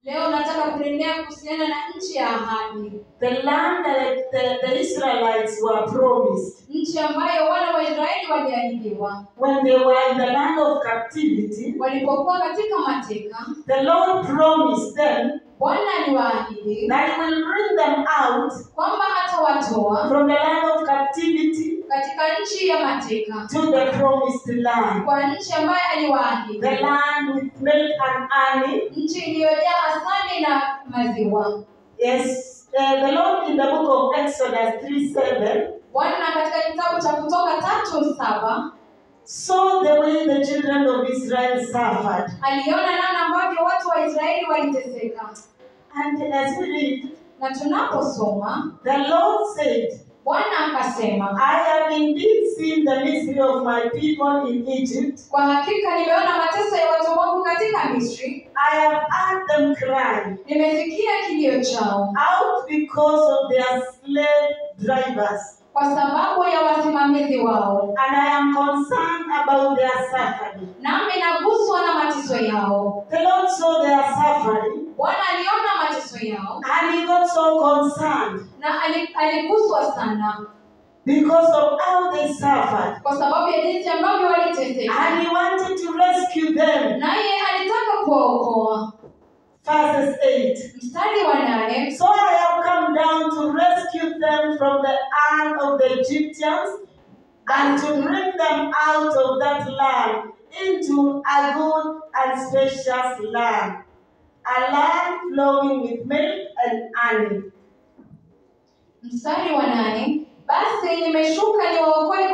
Leo nataka kuendelea kuhusiana na nchi ya ahadi. The land that the Israelites were promised. Nchi ambayo wana wa Israeli waliahidiwa. When they were in the land of captivity, walipokuwa katika mateka, the Lord promised them Bwana aliwaahidi that He will bring them out kwamba atawatoa from the land of captivity katika nchi ya mateka to the promised land. kwa nchi ambayo aliwaahidi. The land with milk and honey. Nchi iliyojaa asali na maziwa. Yes, the Lord in the book of Exodus 3:7. Bwana katika kitabu cha Kutoka 3:7 saw the way the children of Israel suffered. aliona namna ambavyo watu wa Israeli waliteseka. And as we read, Na tunaposoma, the Lord said, Bwana akasema, I have indeed seen the misery of my people in Egypt. kwa hakika nimeona mateso ya watu wangu katika Misri. I have heard them cry Nimesikia kilio chao out because of their slave drivers. kwa sababu ya wasimamizi wao. And I am concerned about their suffering. Nami naguswa na mateso yao. The Lord saw their suffering. Bwana aliona mateso yao And He got so concerned na aliguswa sana because of how they suffered. kwa sababu ya jinsi ambavyo waliteseka. And He wanted to rescue them. Naye alitaka kuwaokoa. Verses 8. Mstari wa 8. So I have come down to rescue them from the hand of the Egyptians and to bring them out of that land into a good and spacious land, a land flowing with milk and honey. Mstari wa 8. Basi nimeshuka niwaokoe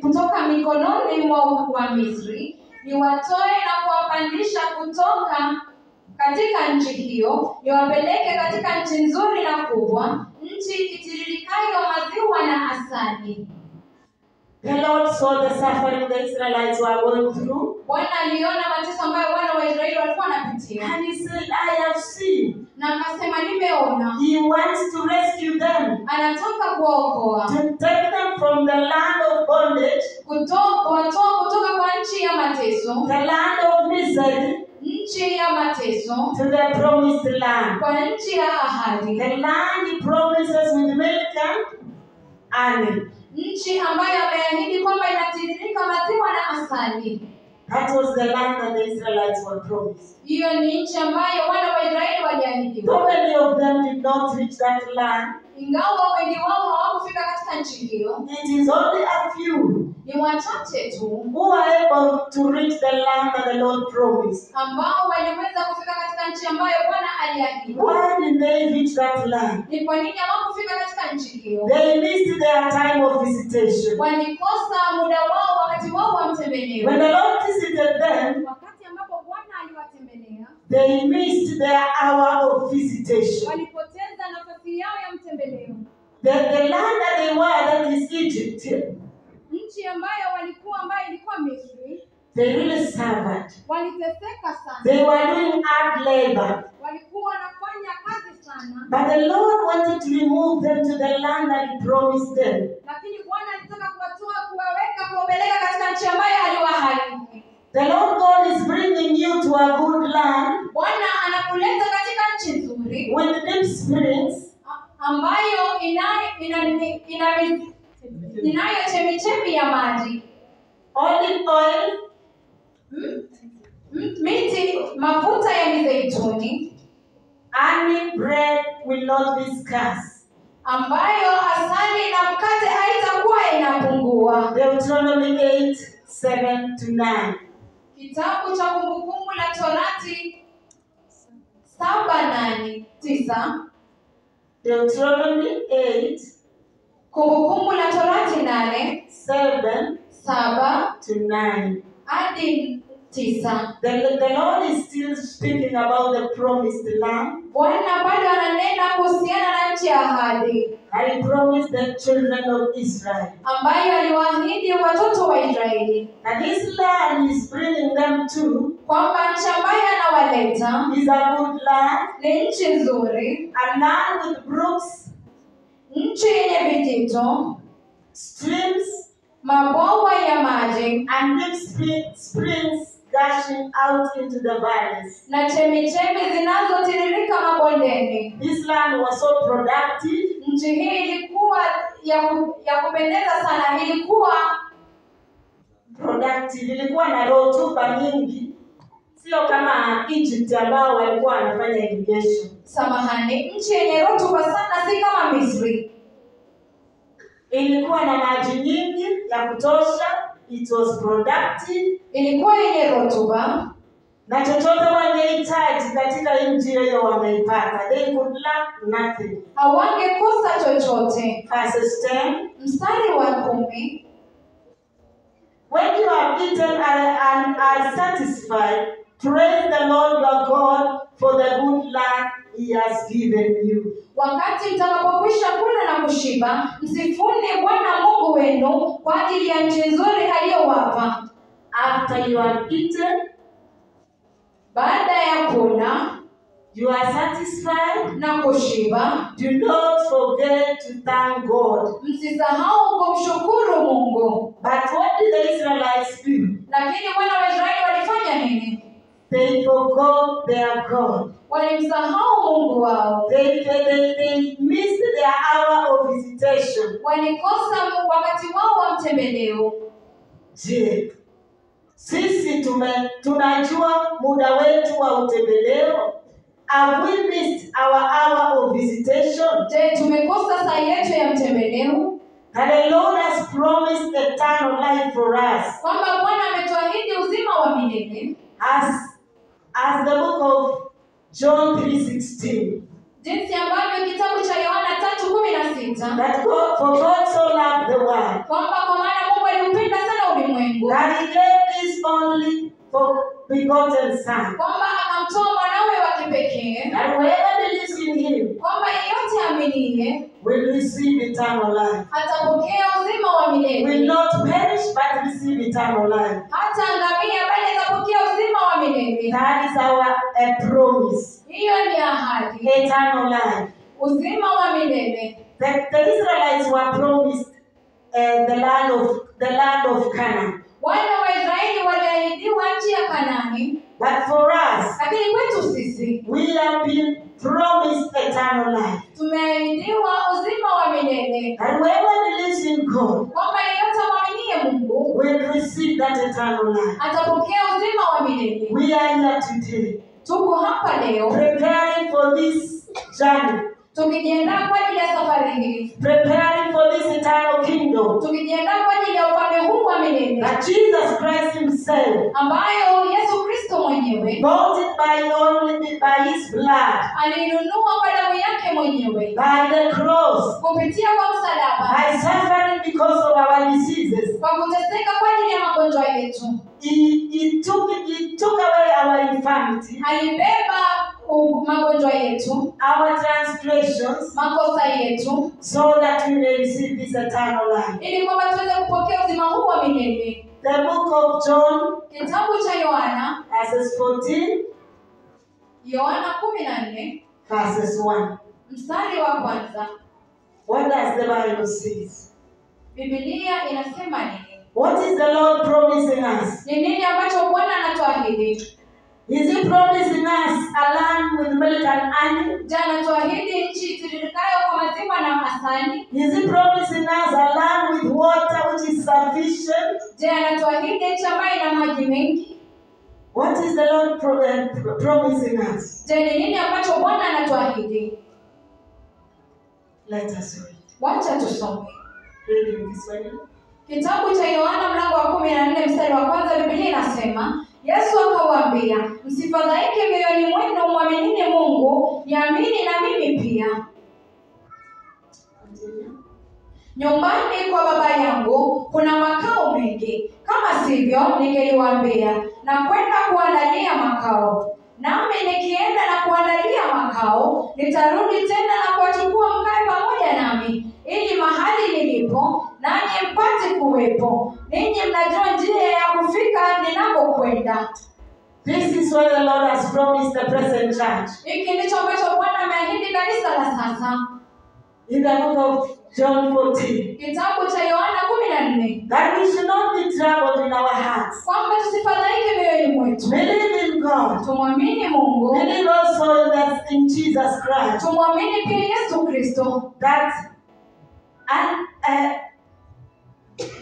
kutoka mikononi mwa Misri, niwatoe na kuwapandisha kutoka katika nchi hiyo, niwapeleke katika nchi nzuri na kubwa, nchi itiririkayo maziwa na asali. The Lord saw the suffering the Israelites were going through. Bwana aliona mateso ambayo wana wa Israeli walikuwa wanapitia. And He said, I have seen. Na akasema nimeona. He wants to rescue them. Anataka kuwaokoa. To take them from the land of bondage. Kuwatoa kutoka kwa nchi ya mateso. The land of misery. Nchi ya mateso. To the promised land. Kwa nchi ya ahadi. The land He promises with milk and honey. Nchi ambayo ameahidi kwamba inatiririka maziwa na asali. That was the land that the Israelites were promised. Hiyo ni nchi ambayo wana wa Israeli waliahidiwa. So many of them did not reach that land. Ingawa wengi wao hawakufika katika nchi hiyo. It is only a few ni wachache tu who are able to reach the land that the Lord promised. ambao waliweza kufika katika nchi ambayo Bwana aliahidi. Why did they reach that land? Ni kwa nini hawakufika katika nchi hiyo? They missed their time of visitation. Walikosa muda wao, wakati wao wa mtembeleo. When the Lord visited them, Wakati ambapo Bwana aliwatembelea, they missed their hour of visitation. walipoteza nafasi yao ya mtembeleo. The land that they were, that is Egypt, nchi ambayo walikuwa, ambayo ilikuwa Misri, they really suffered. waliteseka sana. They were doing hard labor. Walikuwa wanafanya kazi sana. But the Lord wanted to remove them to the land that He promised them. Lakini Bwana alitaka kuwatoa, kuwapeleka katika nchi ambayo aliwaahidi. The Lord God is bringing you to a good land. Bwana anakuleta katika nchi nzuri With deep springs. Ambayo inayo chemichemi ya maji. Olive oil. Miti, mafuta ya mizeituni. Honey bread will not be scarce. Ambayo asali na mkate haitakuwa inapungua. Deuteronomy 8:7-9. Kitabu cha Kumbukumbu la Torati 7:8-9. Deuteronomy 8. Kumbukumbu la Torati 8:7-9 hadi 9. The Lord is still speaking about the promised land. Bwana bado ananena kuhusiana na nchi ya ahadi. He promised the children of Israel. Ambayo aliwaahidi watoto wa Israeli. And this land is bringing them to. Kwamba nchi ambayo anawaleta is a good land. Ni nchi nzuri. A land with brooks. Nchi yenye vijito. Streams. Mabwawa ya maji. And deep springs gushing out into the valleys. na chemichemi zinazotiririka mabondeni. This land was so productive. Nchi hii ilikuwa ya kupendeza sana, ilikuwa Productive, ilikuwa na rutuba nyingi, sio kama Egypt ambao walikuwa wanafanya irrigation. Samahani, nchi yenye rutuba sana, si kama Misri. Ilikuwa na maji nyingi ya kutosha. It was productive. Ilikuwa yenye rutuba, Na chochote wangehitaji katika nchi hiyo wangeipata. They could lack nothing. hawangekosa chochote. Verses 10. Mstari wa 10, When you have eaten and are satisfied, praise the Lord your God for the good land he has given you. wakati mtakapokwisha kula na kushiba, msifuni Bwana Mungu wenu kwa ajili ya nchi nzuri aliyowapa. After you have eaten, Baada ya kula you are satisfied, na kushiba, do not forget to thank God. msisahau kumshukuru Mungu. But what did the Israelites do? Lakini wana wa Israeli walifanya nini? They forgot their God. Walimsahau Mungu wao. They missed their hour of visitation. Walikosa wakati wao wa mtembeleo. Je, sisi tunajua muda wetu wa utembeleo? Have we missed our hour of visitation? Je, tumekosa saa yetu ya mtembeleo? And the Lord has promised eternal life for us. Kwamba Bwana ametuahidi uzima wa milele. As the book of John 3:16. Jinsi ambavyo kitabu cha Yohana 3:16. That for God so loved the world. Kwamba kwa maana Mungu aliupenda sana ulimwengu. That he gave his only begotten son. Kwamba akamtoa mwanawe wa kipekee. That whoever believes in him Kwamba yeyote aminiye will receive eternal life. atapokea uzima wa milele. Will not perish but receive eternal life. Hata angamia bali atapokea uzima wa milele. That is our promise. Hiyo ni ahadi. Eternal life. Uzima wa milele. The Israelites were promised the land of Canaan. Wana wa Israeli waliahidiwa nchi ya Kanaani. But for us, Lakini kwetu sisi we have been promised eternal life. tumeahidiwa uzima wa milele. And whoever believes in God Kwamba yeyote amwaminie Mungu will receive that eternal life. atapokea uzima wa milele. We are here today, Tuko hapa leo preparing for this journey, tukijiandaa kwa ajili ya safari hii. preparing for this eternal kingdom Tukijiandaa kwa ajili ya ufalme huu wa milele that Jesus Christ himself ambayo Yesu Kristo mwenyewe bought it by his blood, alinunua kwa damu yake mwenyewe, by the cross, kupitia kwa msalaba, by suffering because of our diseases. kwa kuteseka kwa ajili ya magonjwa yetu. He took away our infirmity, Alibeba magonjwa yetu, our transgressions, makosa yetu, so that we may receive this eternal life. ili kwamba tuweze kupokea uzima huu wa milele. The book of John, Kitabu cha Yohana, verses 14, Yohana 14, verses 1. mstari wa kwanza. What does the Bible say? Biblia inasema nini? What is the Lord promising us? Ni nini ambacho Bwana anatuahidi? Is he promising us a land with milk and honey? Je, anatuahidi nchi tiririkayo kwa maziwa na asali? Is he promising us a land with water which is sufficient? Je, anatuahidi nchi ambayo ina maji mengi? What is the Lord promising us? Je, ni nini ambacho Bwana anatuahidi? Let us read. Wacha tusome. Reading this one. Kitabu cha Yohana mlango wa 14 mstari wa kwanza, Biblia inasema, Yesu akawaambia, msifadhaike mioyoni mwenu, mwaminini Mungu, niamini na mimi pia. Nyumbani kwa Baba yangu kuna makao mengi, kama sivyo ningeliwaambia, na kwenda kuandalia makao. Nami nikienda na kuandalia makao, nitarudi tena na kuwachukua mkae pamoja nami, ili mahali nilipo nanyi mpate kuwepo. Ninyi mnajua njia ya kufika ninakokwenda. This is what the Lord has promised the present church. Hiki ndicho ambacho Bwana ameahidi kanisa la sasa. in the book of John 14. Kitabu cha Yohana 14. That we should not be troubled in our hearts. Kwamba tusifadhaike mioyoni mwetu. Believe in God. Tumwamini Mungu. Believe also in Jesus Christ. Tumwamini pia Yesu Kristo. That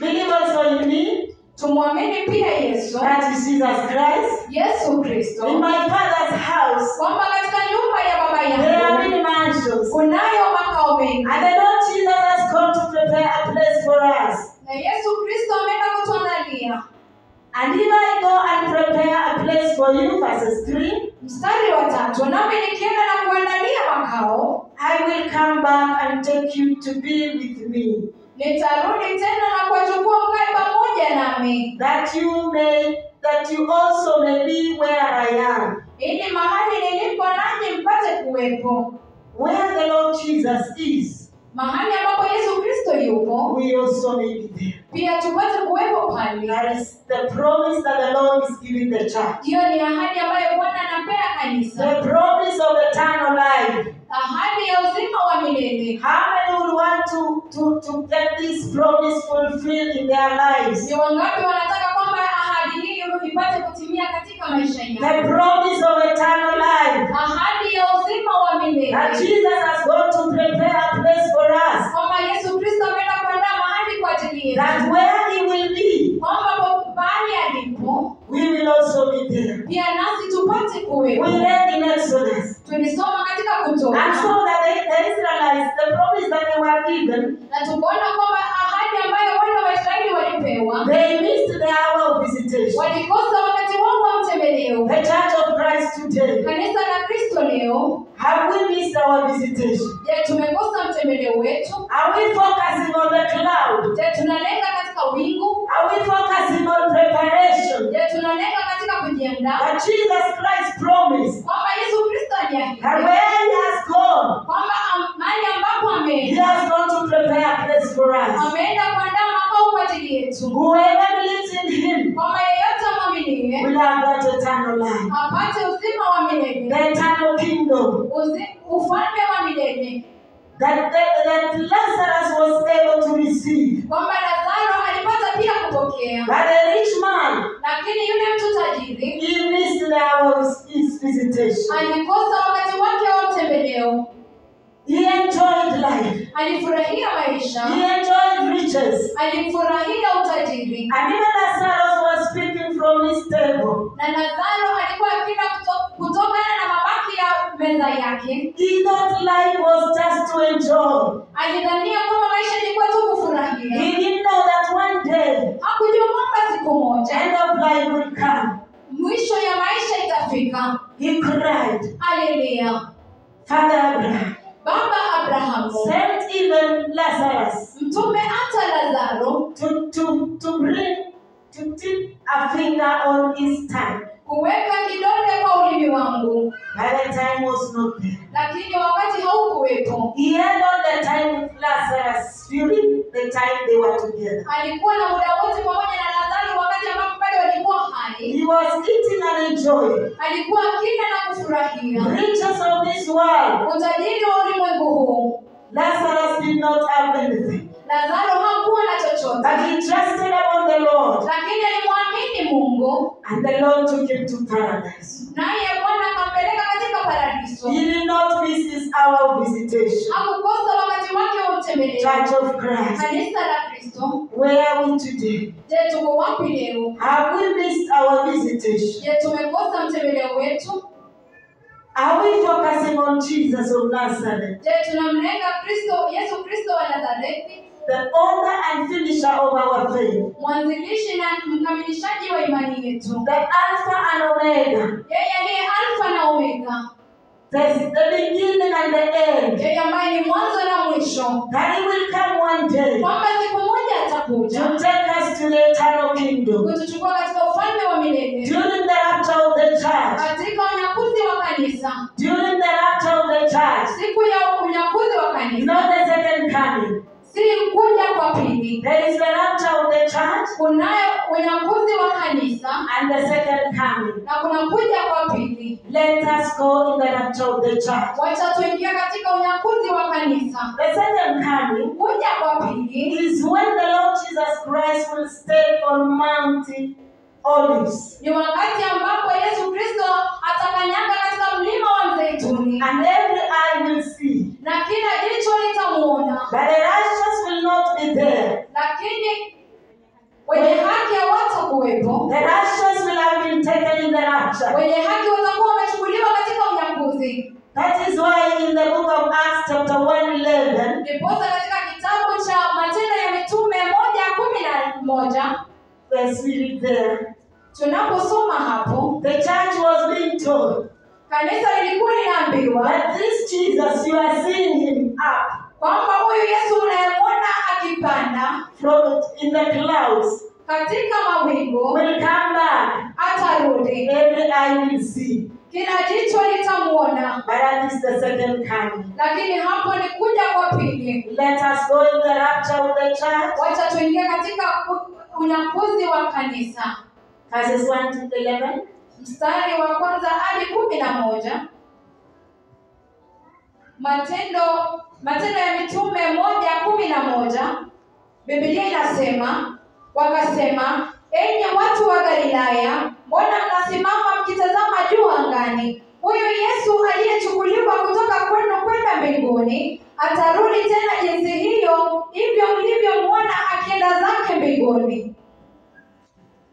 believe also in me. Tumwamini pia Yesu. That is Jesus Christ. Yesu Kristo. In my Father's house. Kwamba katika nyumba ya baba There yangu. are many mansions. Kunayo makao mengi. And the Lord Jesus has come to prepare a place for us. Na Yesu Kristo ameenda kutuandalia. And if I go and prepare a place for you, verses 3. Mstari wa 3, nami nikienda na kuandalia makao, I will come back and take you to be with me. Nitarudi tena na kuwachukua mkae pamoja nami. That you also may be where I am. Ili mahali nilipo nanyi mpate kuwepo. Where the Lord Jesus is. Mahali ambapo Yesu Kristo yupo. We also may be there. Pia tupate kuwepo pale. That is the promise that the Lord is giving the church. Hiyo ni ahadi ambayo Bwana anapea kanisa. The promise of eternal life. Ahadi ya uzima wa milele. How many would want to get this promise fulfilled in their lives? Ni wangapi wanataka kwamba ahadi hii ipate kutimia katika maisha yao? The promise of eternal life. Ahadi ya uzima wa milele. That Jesus has gone to prepare a place for us. Kwamba Yesu Kristo ameenda kuandaa mahali kwa ajili yetu. That where he will be. Kwamba pale alipo. We will also be there. Pia nasi tupate kuwepo. We read in Exodus. Tulisoma katika Kutoka. And so that the Israelites, the promise that they were given. Na tukaona kwamba ahadi ambayo wana wa Israeli walipewa. They missed the hour of visitation. Walikosa wakati wao wa mtembeleo. The Church of Christ today. Kanisa la Kristo leo. Have we missed our visitation? Je, tumekosa mtembeleo wetu? Are we focusing on the cloud? Je, tunalenga katika wingu? Are we focusing on preparation? Je, tunalenga katika kujiandaa? But Jesus Christ promised Kwamba Yesu Kristo aliahidi. that where he has gone, Kwamba mahali ambapo he ameenda. has gone to prepare a place for us. Ameenda kuandaa makao kwa ajili yetu. Whoever believes in him Kwamba yeyote amwaminie will have that eternal life. apate uzima wa milele. The eternal kingdom Ufalme wa milele. that Lazarus was able to receive. Kwamba Lazaro alipata pia kupokea. But the rich man, Lakini yule mtu tajiri he missed the hour of his visitation. alikosa wakati wake wa mtembeleo. He enjoyed life. Alifurahia maisha. He enjoyed riches. Alifurahia utajiri. And even Lazarus was speaking from his table. Na Lazaro alikuwa akila kutokana na mabaki ya meza yake. He thought life was just to enjoy. Alidhania kwamba maisha ilikuwa tu kufurahia. He didn't know that one day, Hakujua kwamba siku moja end of life will come. mwisho ya maisha itafika. He cried, Alilia. Father Abraham, Baba Abrahamu, sent even Lazarus mtume hata Lazaro to tip a finger on his tongue. kuweka kidole kwa ulimi wangu. But the time was not there. Lakini wakati haukuwepo. He had all the time with Lazarus during the time they were together. Alikuwa na muda wote pamoja na Lazaro wakati ambapo bado walikuwa hai. He was eating and enjoying. Alikuwa akila na kufurahia Riches of this world. utajiri wa ulimwengu huu. Lazarus did not have anything. Lazaro hakuwa na But chochote. he trusted upon the Lord. Lakini alimwamini Mungu. And the Lord took him to paradise. Naye Bwana akampeleka katika paradiso. He did not miss his hour of visitation. Hakukosa wakati wake wa mtembeleo. Church of Christ. Kanisa la Kristo. Where are we today? Je, tuko wapi leo? Have we missed our visitation? Je, tumekosa mtembeleo wetu? Are we focusing on Jesus of Nazareth? Je, tunamlenga Yesu Kristo wa Nazareti? The author and finisher of our faith. Mwanzilishi na mkamilishaji wa imani yetu. The Alpha and Omega. Yeye aliye Alfa na Omega. The beginning and the end. Yeye ambaye ni mwanzo na mwisho. That he will come one day Kwamba siku moja atakuja to take us to the eternal kingdom. kutuchukua katika ufalme wa milele. During the rapture of the church. Katika unyakuzi wa kanisa. During the rapture of the church. Siku ya unyakuzi wa kanisa. Not the second coming. Si kuja kwa pili. There is the rapture of the church. Kunayo unyakuzi wa kanisa and the second coming. na kuna kuja kwa pili. Let us go in the rapture of the church. Wacha tuingia katika unyakuzi wa kanisa. The second coming Kuja kwa pili is when the Lord Jesus Christ will stay on Mount Olives. ni wakati ambapo Yesu Kristo atakanyaga katika mlima wa Mzeituni And every eye will see. na kila jicho litamuona, But the righteous will not be there. lakini wenye haki hawatakuwepo. The righteous will have been taken in the rapture. Wenye haki watakuwa wamechukuliwa katika unyakuzi. That is why in the book of Acts chapter 1:11, Ndiposa katika kitabu cha Matendo ya Mitume 1:11 as we read there, tunaposoma hapo, the church was being told kanisa lilikuwa linaambiwa that this Jesus, you are seeing him up kwamba huyu Yesu unayemwona akipanda from in the clouds, katika mawingu will come back. atarudi, Every eye will see. kila jicho litamuona. But that is the second coming. Lakini hapo ni kuja kwa pili. Let us go in the rapture of the church. Wacha tuingie katika unyakuzi wa kanisa. Verses 1 to 11. Mstari wa kwanza hadi 11. Matendo ya Mitume 1:11. Biblia inasema, wakasema, enyi watu wa Galilaya, mbona mnasimama mkitazama juu angani? Huyu Yesu aliyechukuliwa kutoka kwenu kwenda mbinguni atarudi tena jinsi hiyo hivyo mlivyomwona akienda zake mbinguni.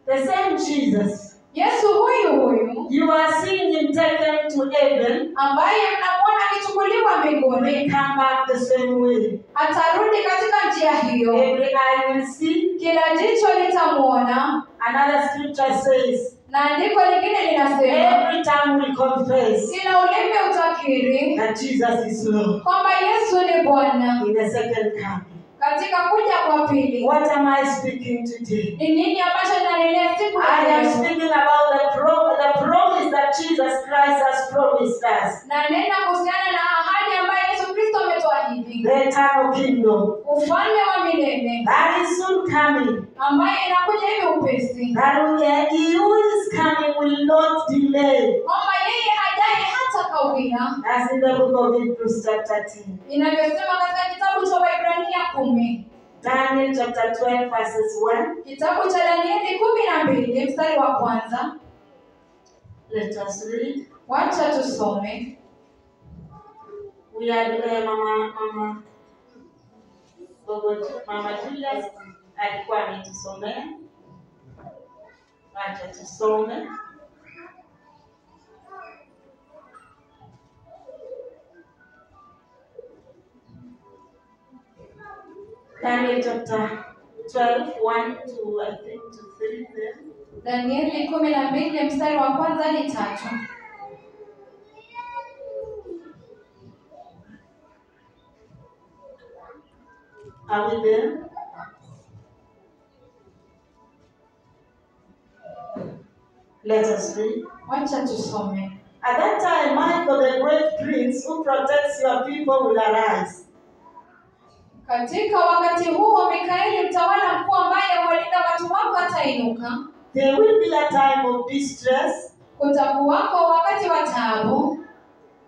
The same Jesus, Yesu huyu you are seeing him taken to heaven, ambaye mnamwona akichukuliwa mbinguni will come back the same way. atarudi katika njia hiyo. Every eye will see. Kila jicho litamuona. Another scripture says, Na andiko lingine linasema, every tongue will confess kila ulimi utakiri that Jesus is Lord. kwamba Yesu ni Bwana. In the second coming. Katika kuja kwa pili, What am I speaking today? ni nini ambacho nanenea siku ya I am leo? speaking about the promise that Jesus Christ has promised us. Na nena kuhusiana na ahadi ambayo Yesu Kristo ametuahidi, The eternal kingdom ufalme wa milele that is soon coming. ambayo inakuja hivi upesi, That he who is coming will not delay. kwamba yeye ajaye hata kawia, As in the book of Hebrews chapter 10. inavyosema katika kitabu cha Waebrania 10. Daniel chapter 12 verses 1. Kitabu cha Danieli 12 mstari wa kwanza. Let us read. Wacha tusome. We had Mama Julius alikuwa ametusomea. Wacha tusome. Daniel chapter 12, 1 to I think to 3 there. Danieli 12 mstari wa kwanza hadi 3. Are we there? Let us read. Wacha tusome. At that time, Michael, the great prince who protects your people, will arise. Katika wakati huo Mikaeli mtawala mkuu ambaye huwalinda watu wako atainuka. There will be a time of distress, Kutakuwako wakati wa taabu,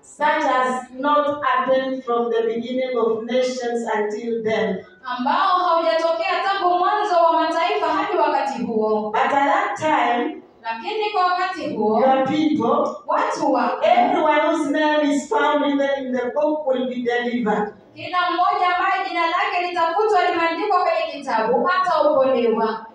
such as not happened from the beginning of nations until then. ambao haujatokea tangu mwanzo wa mataifa hadi wakati huo. But at that time, Lakini kwa wakati huo your people, watu wako, everyone whose name is found written in the book, will be delivered. kila mmoja ambaye jina lake litafutwa limeandikwa kwenye kitabu ataokolewa.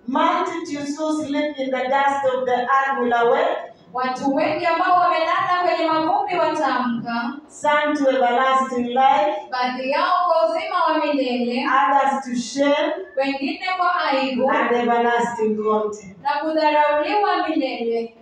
Multitudes who sleep in the dust of the earth will awake, Watu wengi ambao wamelala kwenye mavumbi wataamka, some to everlasting life, baadhi yao kwa uzima wa milele, others to shame wengine kwa aibu and everlasting contempt. na kudharauliwa milele.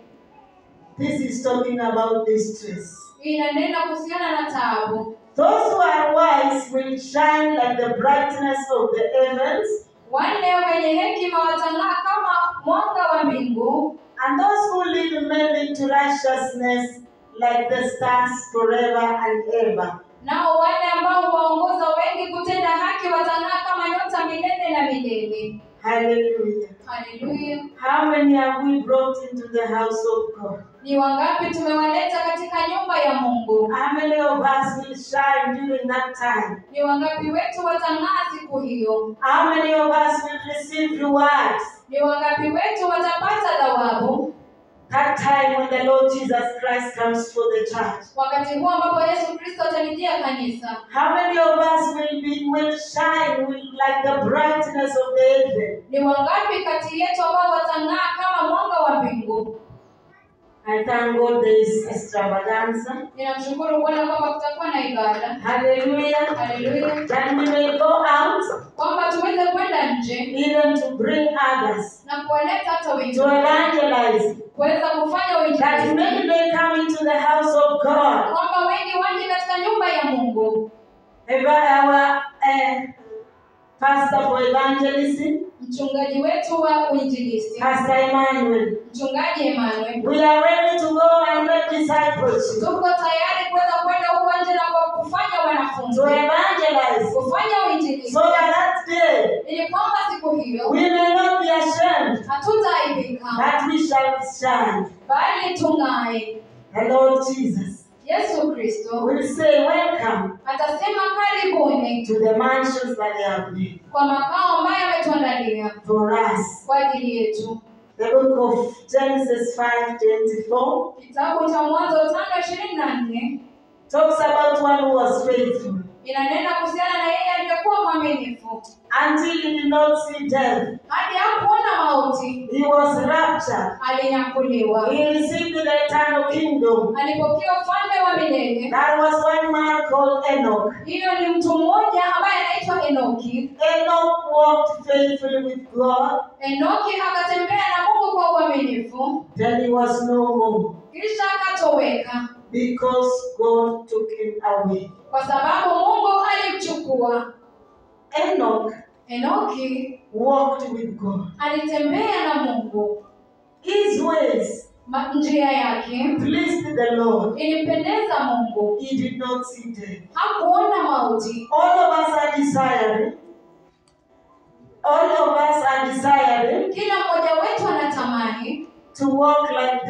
This is talking about distress. Inanena kuhusiana na taabu. Those who are wise will shine like the brightness of the heavens, Wale wenye hekima watang'aa kama mwanga wa mbingu, and those who lead men into righteousness like the stars forever and ever. nao wale ambao waongoza wengi kutenda haki watang'aa kama nyota milele na milele. Hallelujah. Hallelujah. How many have we brought into the house of God? Ni wangapi tumewaleta katika nyumba ya Mungu? How many of us will shine during that time? Ni wangapi wetu watang'aa siku hiyo? How many of us will receive rewards? Ni wangapi wetu watapata thawabu? That time when the Lord Jesus Christ comes for the church. Wakati huo ambapo Yesu Kristo atalijia kanisa. How many of us will shine like the brightness of the heaven? Ni wangapi kati yetu ambao watang'aa kama mwanga wa mbingu? I thank God there is extravaganza. Ninamshukuru Bwana kwamba kutakuwa na ibada. Hallelujah. Hallelujah. That we may go out, Kwamba tuweze kwenda nje even to bring others, na kuwaleta hata to wengine. evangelize. Kuweza kufanya That uinjilisti. many may come into the house of God. Kwamba wengi waje katika nyumba ya Mungu. Our pastor for evangelism, Mchungaji wetu wa uinjilisti, Pastor Emmanuel. Mchungaji Emmanuel, We are ready to go and make disciples, tuko tayari kuweza kwenda huko nje na kufanya wanafunzi, to evangelize, kufanya uinjilisti, so that day ili kwamba siku hiyo we may not be ashamed, hatutaaibika, but we shall shine. bali tung'ae. The Lord Jesus Yesu Kristo will say, welcome atasema karibuni to the mansions that they have made kwa makao ambayo ametuandalia for us. kwa ajili yetu. The book of Genesis 5:24 Kitabu cha Mwanzo 5:24 talks about one who was faithful inanena kuhusiana na yeye aliyekuwa mwaminifu until he did not see death. hadi hakuona mauti, He was raptured. alinyakuliwa, He received the eternal kingdom. alipokea ufalme wa milele. There was one man called Enoch. Hiyo ni mtu mmoja ambaye anaitwa Enoki. Enoch walked faithfully with God. Enoki akatembea na Mungu kwa uaminifu, Then he was no more kisha akatoweka because God took him away. kwa sababu Mungu alimchukua. Enoch Enoki walked with God. alitembea na Mungu, His ways njia yake pleased the Lord. ilimpendeza Mungu, He did not see death. hakuona mauti. All of us are desiring. All of us are desiring Kila mmoja wetu anatamani to walk like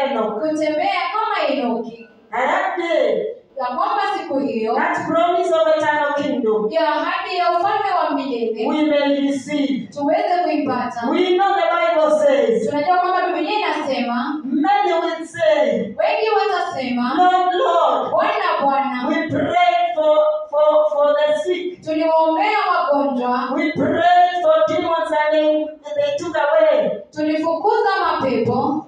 Enoch. kutembea kama Enoki, And that day, ya kwamba siku hiyo that promise of eternal kingdom, ya ahadi ya ufalme wa milele we may receive. tuweze kuipata. We know the Bible says, Tunajua kwamba Biblia inasema, many will say, wengi watasema, Lord, Lord, Bwana, Bwana, we prayed for the sick. tuliwaombea wagonjwa, We prayed for demons and they took away. tulifukuza mapepo,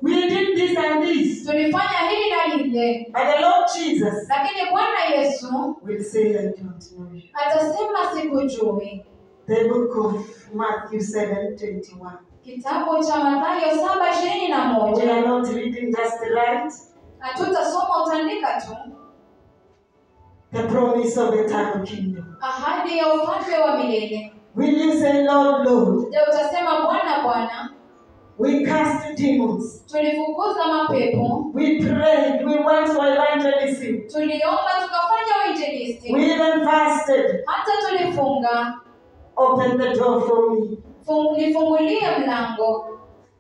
We did this and this. tulifanya hili na lile. But the Lord Jesus Lakini Bwana Yesu will say, I don't know you. atasema sikujui. The book of Matthew 7:21. Kitabu cha Mathayo We 7:21. are not reading just right. Hatutasoma, utaandika tu. The promise of eternal kingdom. Ahadi ya ufalme wa milele. Will you say, Lord, Lord? Je, utasema Bwana, Bwana, We cast demons. tulifukuza mapepo, We prayed. We went for evangelism. tuliomba, tukafanya uinjilisti, We even fasted. hata tulifunga. Open the door for me. Nifungulie mlango.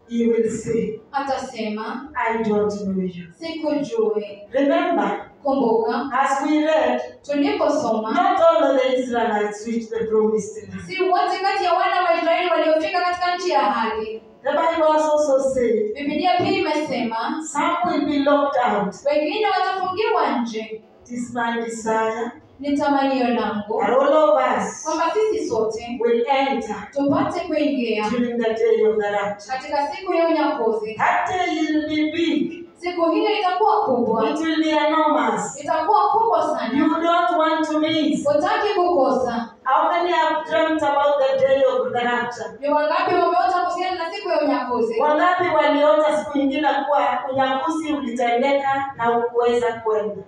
He will say, Atasema I don't know you. sikujui. Remember, Kumbuka as we read, tuliposoma, not all of the Israelites reached the promised land. si wote kati ya wana wa Israeli waliofika katika nchi ya ahadi. The Bible has also said, Biblia pia imesema some will be locked out. wengine watafungiwa nje. It is my desire Ni tamanio langu that all of us kwamba sisi sote will enter tupate kuingia during the day of the rapture. katika siku ya unyakuzi. That day will be big. Siku hiyo itakuwa kubwa, It will be enormous. itakuwa kubwa You sana, don't want to miss. hutaki kukosa. How many have dreamt about the day of the rapture? Ni wangapi wameota kuhusiana na siku ya unyakuzi? Wangapi waliota siku nyingine kuwa unyakuzi ulitendeka na ukuweza kwenda?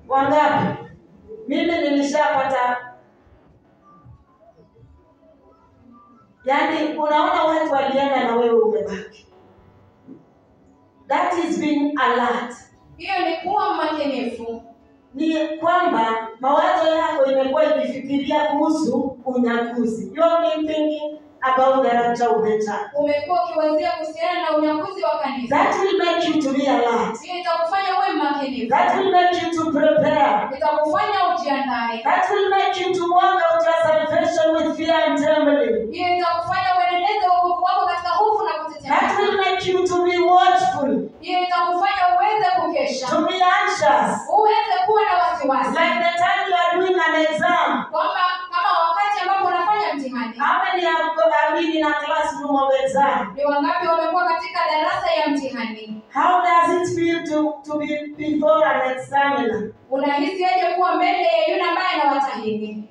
Wangapi? Mimi nilishapata. Yaani unaona watu walienda na wewe umebaki. That is being alert. Hiyo ni kuwa makinifu. Ni kwamba mawazo yako imekuwa ikifikiria kuhusu unyakuzi. You have been thinking about the rapture of the church. Umekuwa ukiwazia kuhusiana na unyakuzi wa kanisa. That will make you to be alert. Hiyo itakufanya uwe makini. That will make you to prepare. Itakufanya ujiandae. That will make you to walk out your salvation with fear and trembling. Hiyo itakufanya uendeleze wokovu wako katika hofu na kutetemeka. That will make you to be watchful. Hiyo itakufanya uweze kukesha. To be anxious. Uweze kuwa na wasiwasi. Like the time you are doing an exam. Kwamba kama wakati ambapo unafanya mtihani. How many have been in a classroom of exam? Ni wangapi wamekuwa katika darasa ya mtihani? How does it feel to be before an examiner? Unahisi aje kuwa mbele ya yule ambaye anawatahini?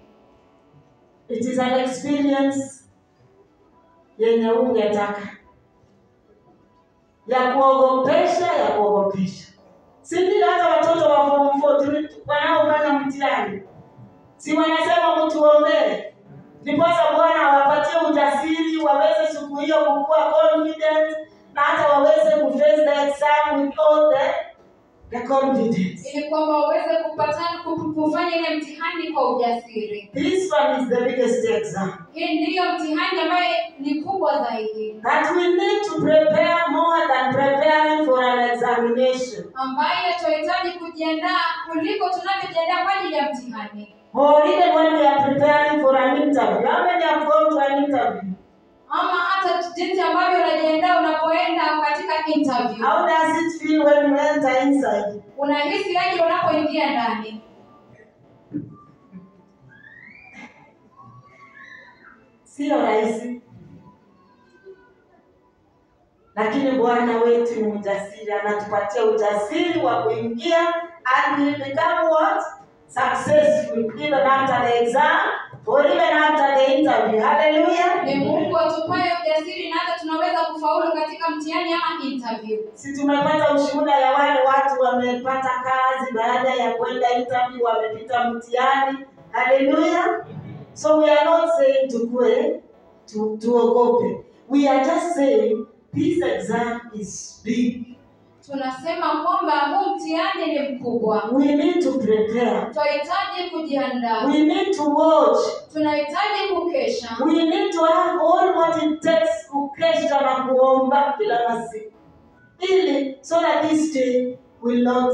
It is an experience yenye ungetaka. Ya kuogopesha. Si ndio hata watoto wa form 4 wanaofanya mtihani? Si wanasema mtuombee. Ndiposa Bwana awapatie ujasiri waweze siku hiyo kuwa confident na hata waweze kuface the exam with all the confidence. Ili kwamba waweze kufanya ile mtihani kwa ujasiri. This one is the biggest exam. Hii ndiyo mtihani ambaye ni kubwa zaidi. That we need to prepare more than preparing for an examination. Ambaye tunahitaji kujiandaa kuliko tunavyojiandaa kwa ajili ya mtihani. Or even when we are preparing for an interview. How many have gone to an interview? Ama hata jinsi ambavyo unajiandaa unapoenda katika interview. How does it feel when you enter inside? Unahisi aje unapoingia ndani? Sio rahisi. Lakini Bwana wetu ni mjasiri, anatupatia ujasiri wa kuingia and we become what? Successful even after the exam or even after the interview. Hallelujah. Ni Mungu atupaye ujasiri na hata tunaweza kufaulu katika mtihani ama interview. Si tumepata ushuhuda ya wale watu wamepata kazi baada ya kwenda interview, wamepita mtihani. Hallelujah. So we are not saying tuogope. We are just saying this exam is big. Tunasema kwamba huu mtihani ni mkubwa. We need to prepare. Tunahitaji kujiandaa. We need to watch. Tunahitaji kukesha. We need to have all what it takes kukesha na kuomba kila masiku. Ili so that this day will not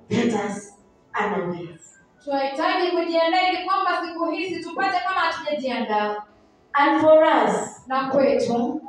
get us unawares. Tunahitaji kujiandaa ili kwamba siku hizi tupate kama hatujajiandaa. And for us, na kwetu,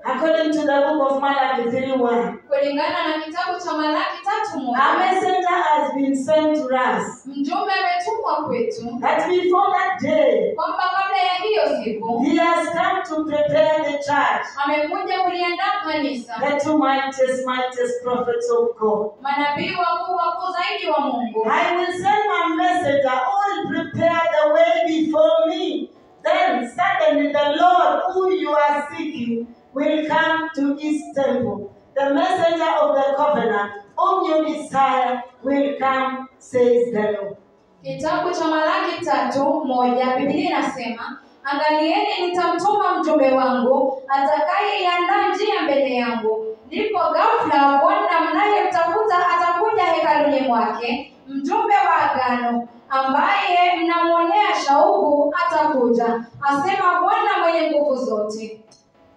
according to the book of Malachi 3:1, kulingana na kitabu cha Malaki 3:1, a messenger has been sent to us. Mjumbe ametumwa kwetu. That before that day, kwamba kabla ya hiyo siku, he has come to prepare the church. Amekuja kuliandaa kanisa. The two mightiest prophets of God. Manabii wakuu zaidi wa Mungu. I will send my messenger who will prepare the way before me. Then suddenly the Lord who you are seeking will come to his temple. The messenger of the covenant whom you desire will come, says the Lord. Kitabu cha Malaki 3:1, Biblia inasema, angalieni nitamtuma mjumbe wangu atakayeiandaa njia mbele yangu. Ndipo ghafla Bwana mnayemtafuta atakuja hekaluni mwake, mjumbe wa agano ambaye mnamwonea shauku atakuja, asema Bwana mwenye nguvu zote.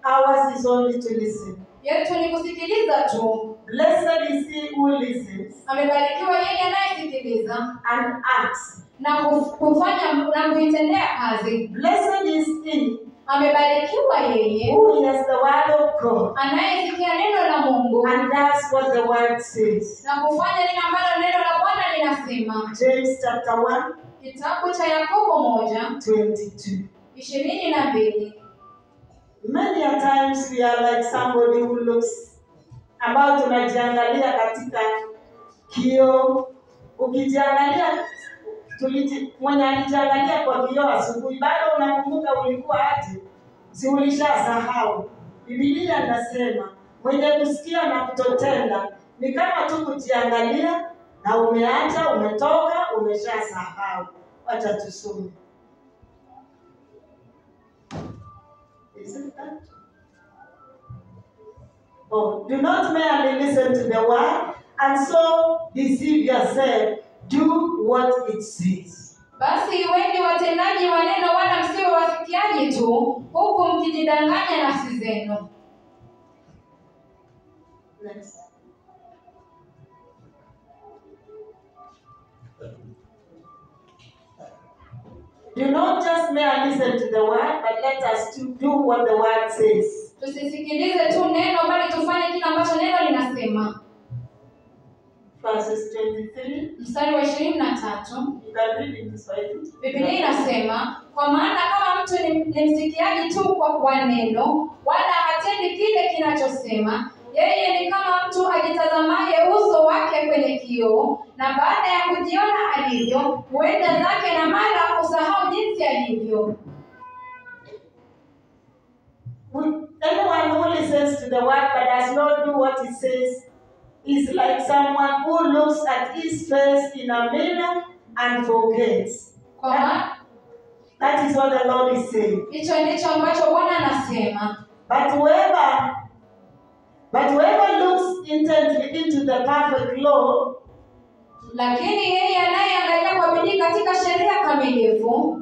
Ours is only to listen. Yetu ni kusikiliza tu. Blessed is he who listens. Amebarikiwa yeye anayesikiliza and acts. Na kufanya na kuitendea kazi. Blessed is he. Amebarikiwa yeye who hears the word of God. Anayesikia neno la Mungu. And does what the word says. Na kufanya lile ambalo neno la Bwana linasema. James chapter 1. Kitabu cha Yakobo 1:22. Many a times we are like somebody who looks, ambao tunajiangalia katika kioo. Ukijiangalia, mwenye alijiangalia kwa kioo asubuhi, bado unakumbuka ulikuwa aje? Si ulishasahau? Biblia inasema mwenye kusikia na kutotenda ni kama tu kujiangalia na umeacha, umetoka, umeshasahau. Acha tusome. Isn't that? Oh, do not merely listen to the word and so deceive yourself. Do what it says. Basi iweni watendaji wa neno, wala msiwe wasikiaji tu, huku mkijidanganya nafsi zenu. Next. Do not just mere listen to the word, but let us to do what the word says. Tusisikilize tu neno, bali tufanye kile ambacho neno linasema. Verses 23. Mstari wa 23. You can read in this way. Biblia inasema, kwa maana kama mtu ni msikiaji tu kwa neno, wala hatendi kile kinachosema, yeye ni kama mtu ajitazamaye uso wake kwenye kioo, na baada ya kujiona alivyo, huenda zake na mara usahau jinsi alivyo. Anyone who listens to the word but does not do what it says is like someone who looks at his face in a mirror and forgets. That is what the Lord is saying. Hicho ndicho ambacho Bwana anasema. But whoever looks intently into the perfect law, lakini yeye anayeangalia kwa bidii katika sheria kamilifu,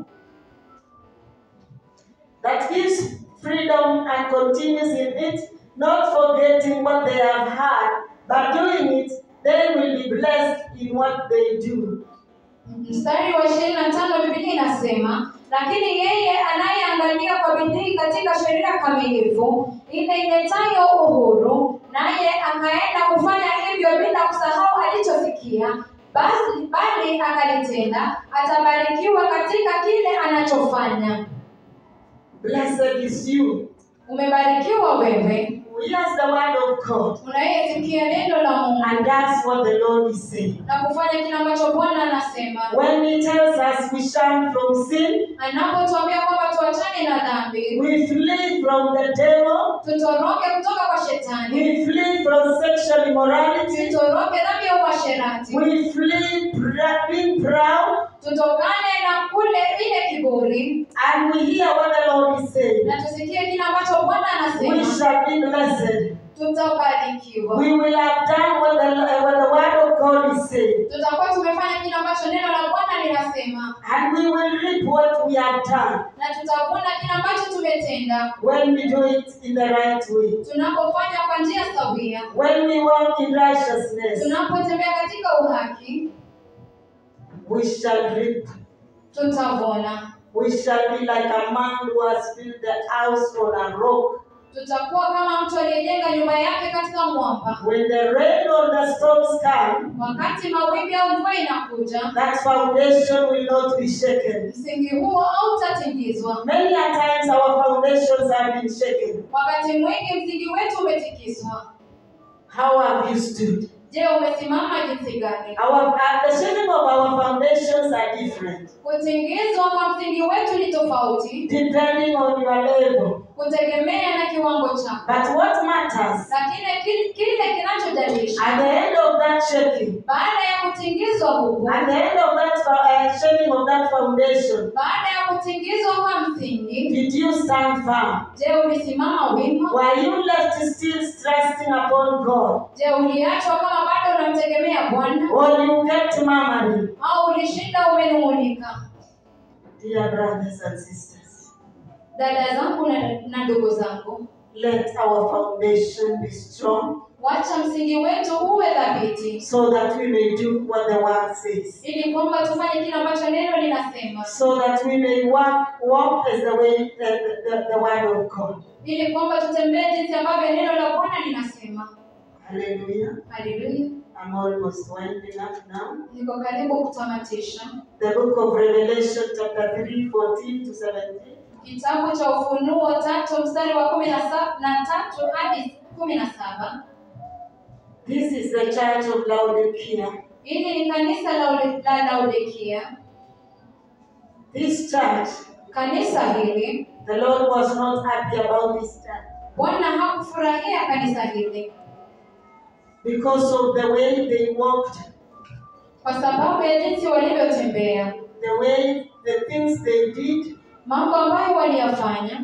that gives freedom and continues in it, not forgetting what they have heard, but doing it, they will be blessed in what they do. Mstari wa 25 Biblia inasema, lakini yeye anayeangalia kwa bidii katika sheria kamilifu, ile iletayo uhuru, naye akaenda kufanya hivyo bila kusahau alichosikia, bali akalitenda, atabarikiwa katika kile anachofanya. Blessed is you. Umebarikiwa wewe. Who hears the word of God. Unayesikia neno la Mungu. And that's what the Lord is saying. Na kufanya kile ambacho Bwana anasema. When he tells us we shun from sin, anapotuambia kwamba tuachane na dhambi, we flee from the devil, tutoroke kutoka kwa shetani, we flee from sexual immorality, tutoroke dhambi ya uasherati, we flee being proud, tutokane na kule ile kiburi, and we hear what the Lord is saying. na tusikie kile ambacho Bwana anasema. We shall be blessed. Tutabarikiwa. We will have done what the word of God is saying. Tutakuwa tumefanya kile ambacho neno la Bwana linasema. And we will reap what we have done. Na tutavuna kile ambacho tumetenda. When we do it in the right way. Tunapofanya kwa njia sawia. When we walk in righteousness. Tunapotembea katika uhaki. We shall reap. Tutavuna. We shall be like a man who has built the house on a rock. Tutakuwa kama mtu aliyejenga nyumba yake katika mwamba. When the rain or the storms come, wakati mawimbi au mvua inakuja, that foundation will not be shaken. Msingi huo hautatingizwa. Many a times our foundations have been shaken. Wakati mwingi msingi wetu umetikiswa. How have you stood? Je, umesimama jinsi gani? The shaking of our foundations are different. Kutingizwa kwa msingi wetu ni tofauti. Depending on your level. Kutegemea na kiwango chako. But what matters? Lakini kile kinachojalisha. At the end of that shaking. Baada ya kutingizwa huko. At the end of that shaking of that foundation. Baada ya kutingizwa kwa msingi. Did you stand firm? Je, ulisimama wima? Were you left still trusting upon God? Je, uliachwa kama bado unamtegemea Bwana? Or you kept murmuring? Au ulishinda umenung'unika? Dear brothers and sisters, dada zangu na ndugu zangu, let our foundation be strong. Wacha msingi wetu uwe thabiti. So that we may do what the word says. Ili kwamba tufanye kile ambacho neno linasema. So that we may walk as the way the word of God. Ili kwamba tutembee jinsi ambavyo neno la Bwana linasema. Hallelujah. Hallelujah. I'm almost winding up now. Niko karibu kutamatisha. The book of Revelation chapter 3, 14 to 17. Kitabu cha Ufunuo 3 mstari wa 13 hadi 17. This is the church of Laodicea. Hili ni kanisa la Laodicea. This church, kanisa hili, the Lord was not happy about this church. Bwana hakufurahia kanisa hili. Because of the way they walked. Kwa sababu ya jinsi walivyotembea. The way, the things they did. Mambo ambayo waliyafanya.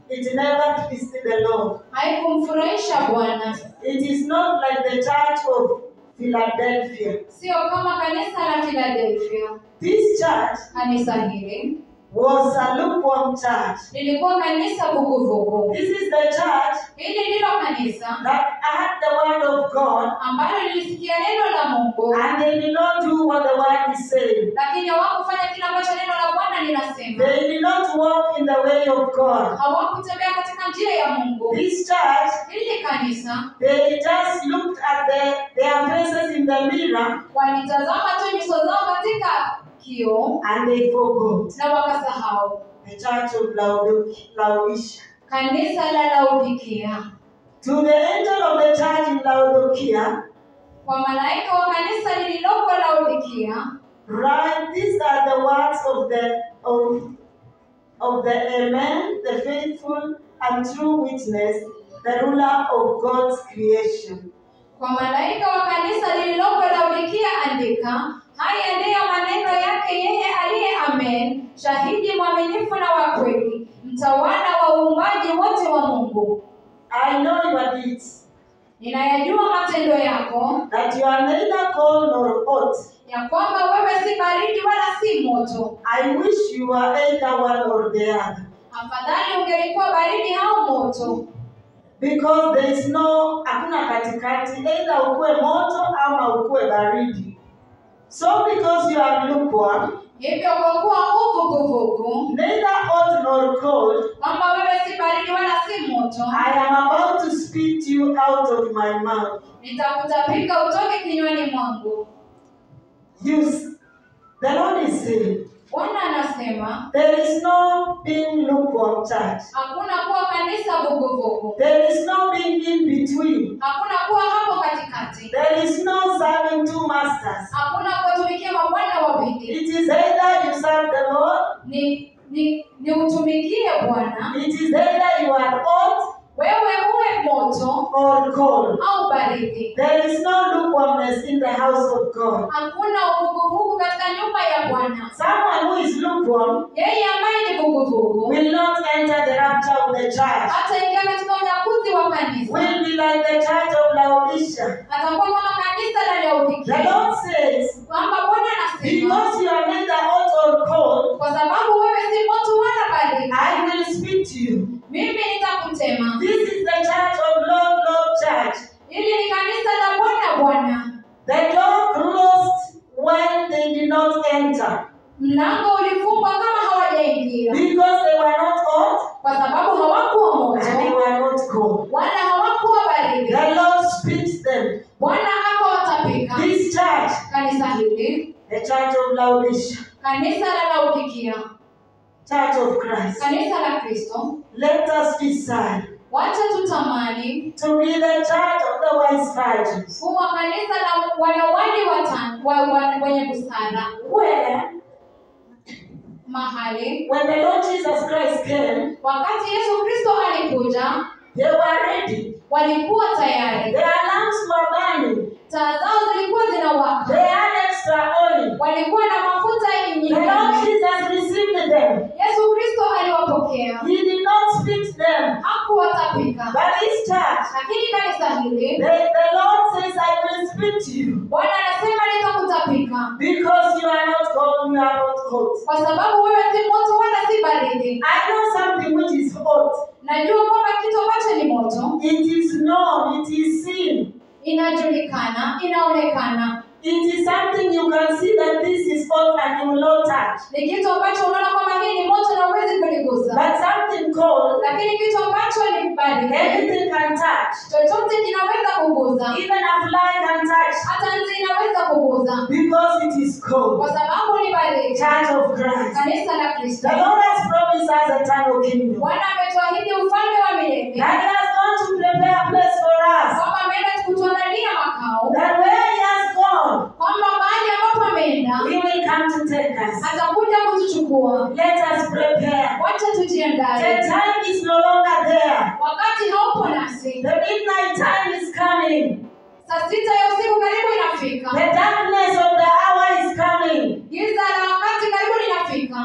It never pleased the Lord. Haikumfurahisha Bwana. It is not like the church of Philadelphia. sio kama kanisa la Philadelphia. This church Kanisa hili was a lukewarm church. lilikuwa kanisa vuguvugu. This is the church Hili ndilo kanisa that had the word of God, ambalo lilisikia neno la Mungu, and they did not do what the word is saying. lakini hawakufanya kile ambacho neno la Bwana linasema. They did not walk in the way of God. Hawakutembea katika njia ya Mungu. This church, Hili kanisa they just looked at their faces in the mirror walitazama tu nyuso zao katika kioo and they forgot. na wakasahau. The church of Laodicea. Kanisa la Laodikia. To the angel of the church in Laodicea, Kwa malaika wa kanisa lililoko Laodikia, write, these are the words of the Amen, the faithful and true witness, the ruler of God's creation. kwa malaika wa kanisa lililoko Laodikia andika, haya ndiyo maneno yake yeye aliye Amen, shahidi mwaminifu na wa kweli, mtawala wa uumbaji wote wa Mungu. I know your deeds, Ninayajua matendo yako, that you are neither cold nor hot. ya kwamba wewe si baridi wala si moto. I wish you were either one or the other. Afadhali ungelikuwa baridi au moto. Because there is no, hakuna katikati, either ukue moto ama ukue baridi. So because you are lukewarm, Hivyo kwa kuwa uvuguvugu, neither hot nor cold, kwamba wewe si baridi wala si moto, I am about to spit you out of my mouth. nitakutapika utoke kinywani mwangu. The Lord is saying, Bwana anasema, there is no being lukewarm church. hakuna kuwa kanisa vuguvugu. There is no being in between. Hakuna kuwa hapo katikati. There is no serving two masters. Hakuna kuwatumikia mabwana wawili. It is either you serve the Lord, Ni utumikie Bwana. it is either you are hot Wewe uwe moto or cold. au baridi. There is no lukewarmness in the house of God. Hakuna uvuguvugu katika nyumba ya Bwana. Someone who is lukewarm Yeye ambaye ni vuguvugu will not enter the rapture of the church. hata ingia katika unyakuzi wa kanisa. Will be like the church of Laodicea. Atakuwa kama kanisa la The Laodikia. Lord says, Kwamba Bwana anasema, because you are neither hot or cold, kwa sababu wewe si moto wala baridi, I will speak to you. mimi nitakutema. This is the church of Lord Church. Hili ni kanisa la Bwana. The door closed when they did not enter. Mlango ulifungwa kama hawajaingia, Because they were not hot kwa sababu hawakuwa and they moto were not cold. wala hawakuwa baridi. The Lord speaks them. Bwana akawatapika. This church, Kanisa hili, the church of Laodicea, kanisa la Laodikia, church of Christ. kanisa la Kristo, Let us decide wacha tutamani to be the church of the wise virgins. kuwa kanisa la wanawali watano wenye busara, Where, mahali when the Lord Jesus Christ came, wakati Yesu Kristo alikuja, they were ready. walikuwa tayari. Their lamps were burning. Taa zao zilikuwa They zinawaka. had extra oil. Walikuwa na mafuta The nyingi. Lord Jesus received them. Yesu Kristo aliwapokea. He did not spit them. Hakuwatapika. But this church, Lakini kanisa hili, the Lord says, I will spit you. Bwana anasema nitakutapika. Because you are not cold, you are not hot. Kwa sababu wewe si moto wala si baridi. I know something which is hot. Najua kwamba kitu ambacho ni moto, It is known, it is seen. inajulikana, inaonekana. It is something you can see that this is hot and you will not touch. Ni kitu ambacho unaona kwamba hii ni moto na huwezi kuligusa. But something cold, Lakini kitu ambacho ni baridi, everything can touch. chochote kinaweza kuguza. Even a fly can touch. Hata nzi inaweza kuguza. Because it is cold. Kwa sababu ni baridi. Church of Christ. Kanisa la Kristo. The Lord has promised us a eternal kingdom. Bwana ametuahidi ufalme wa milele. That He has gone to prepare a place for us. Kwamba ameenda kutuandalia makao. That where He has gone, Kwamba mahali ambapo ameenda, He will come to take us. atakuja kutuchukua. Let us prepare. Wacha The tujiandae. time is no longer there. Wakati haupo nasi. The midnight time is coming. Saa 6 ya usiku karibu inafika. The darkness of the hour is coming. Giza la wakati karibu linafika.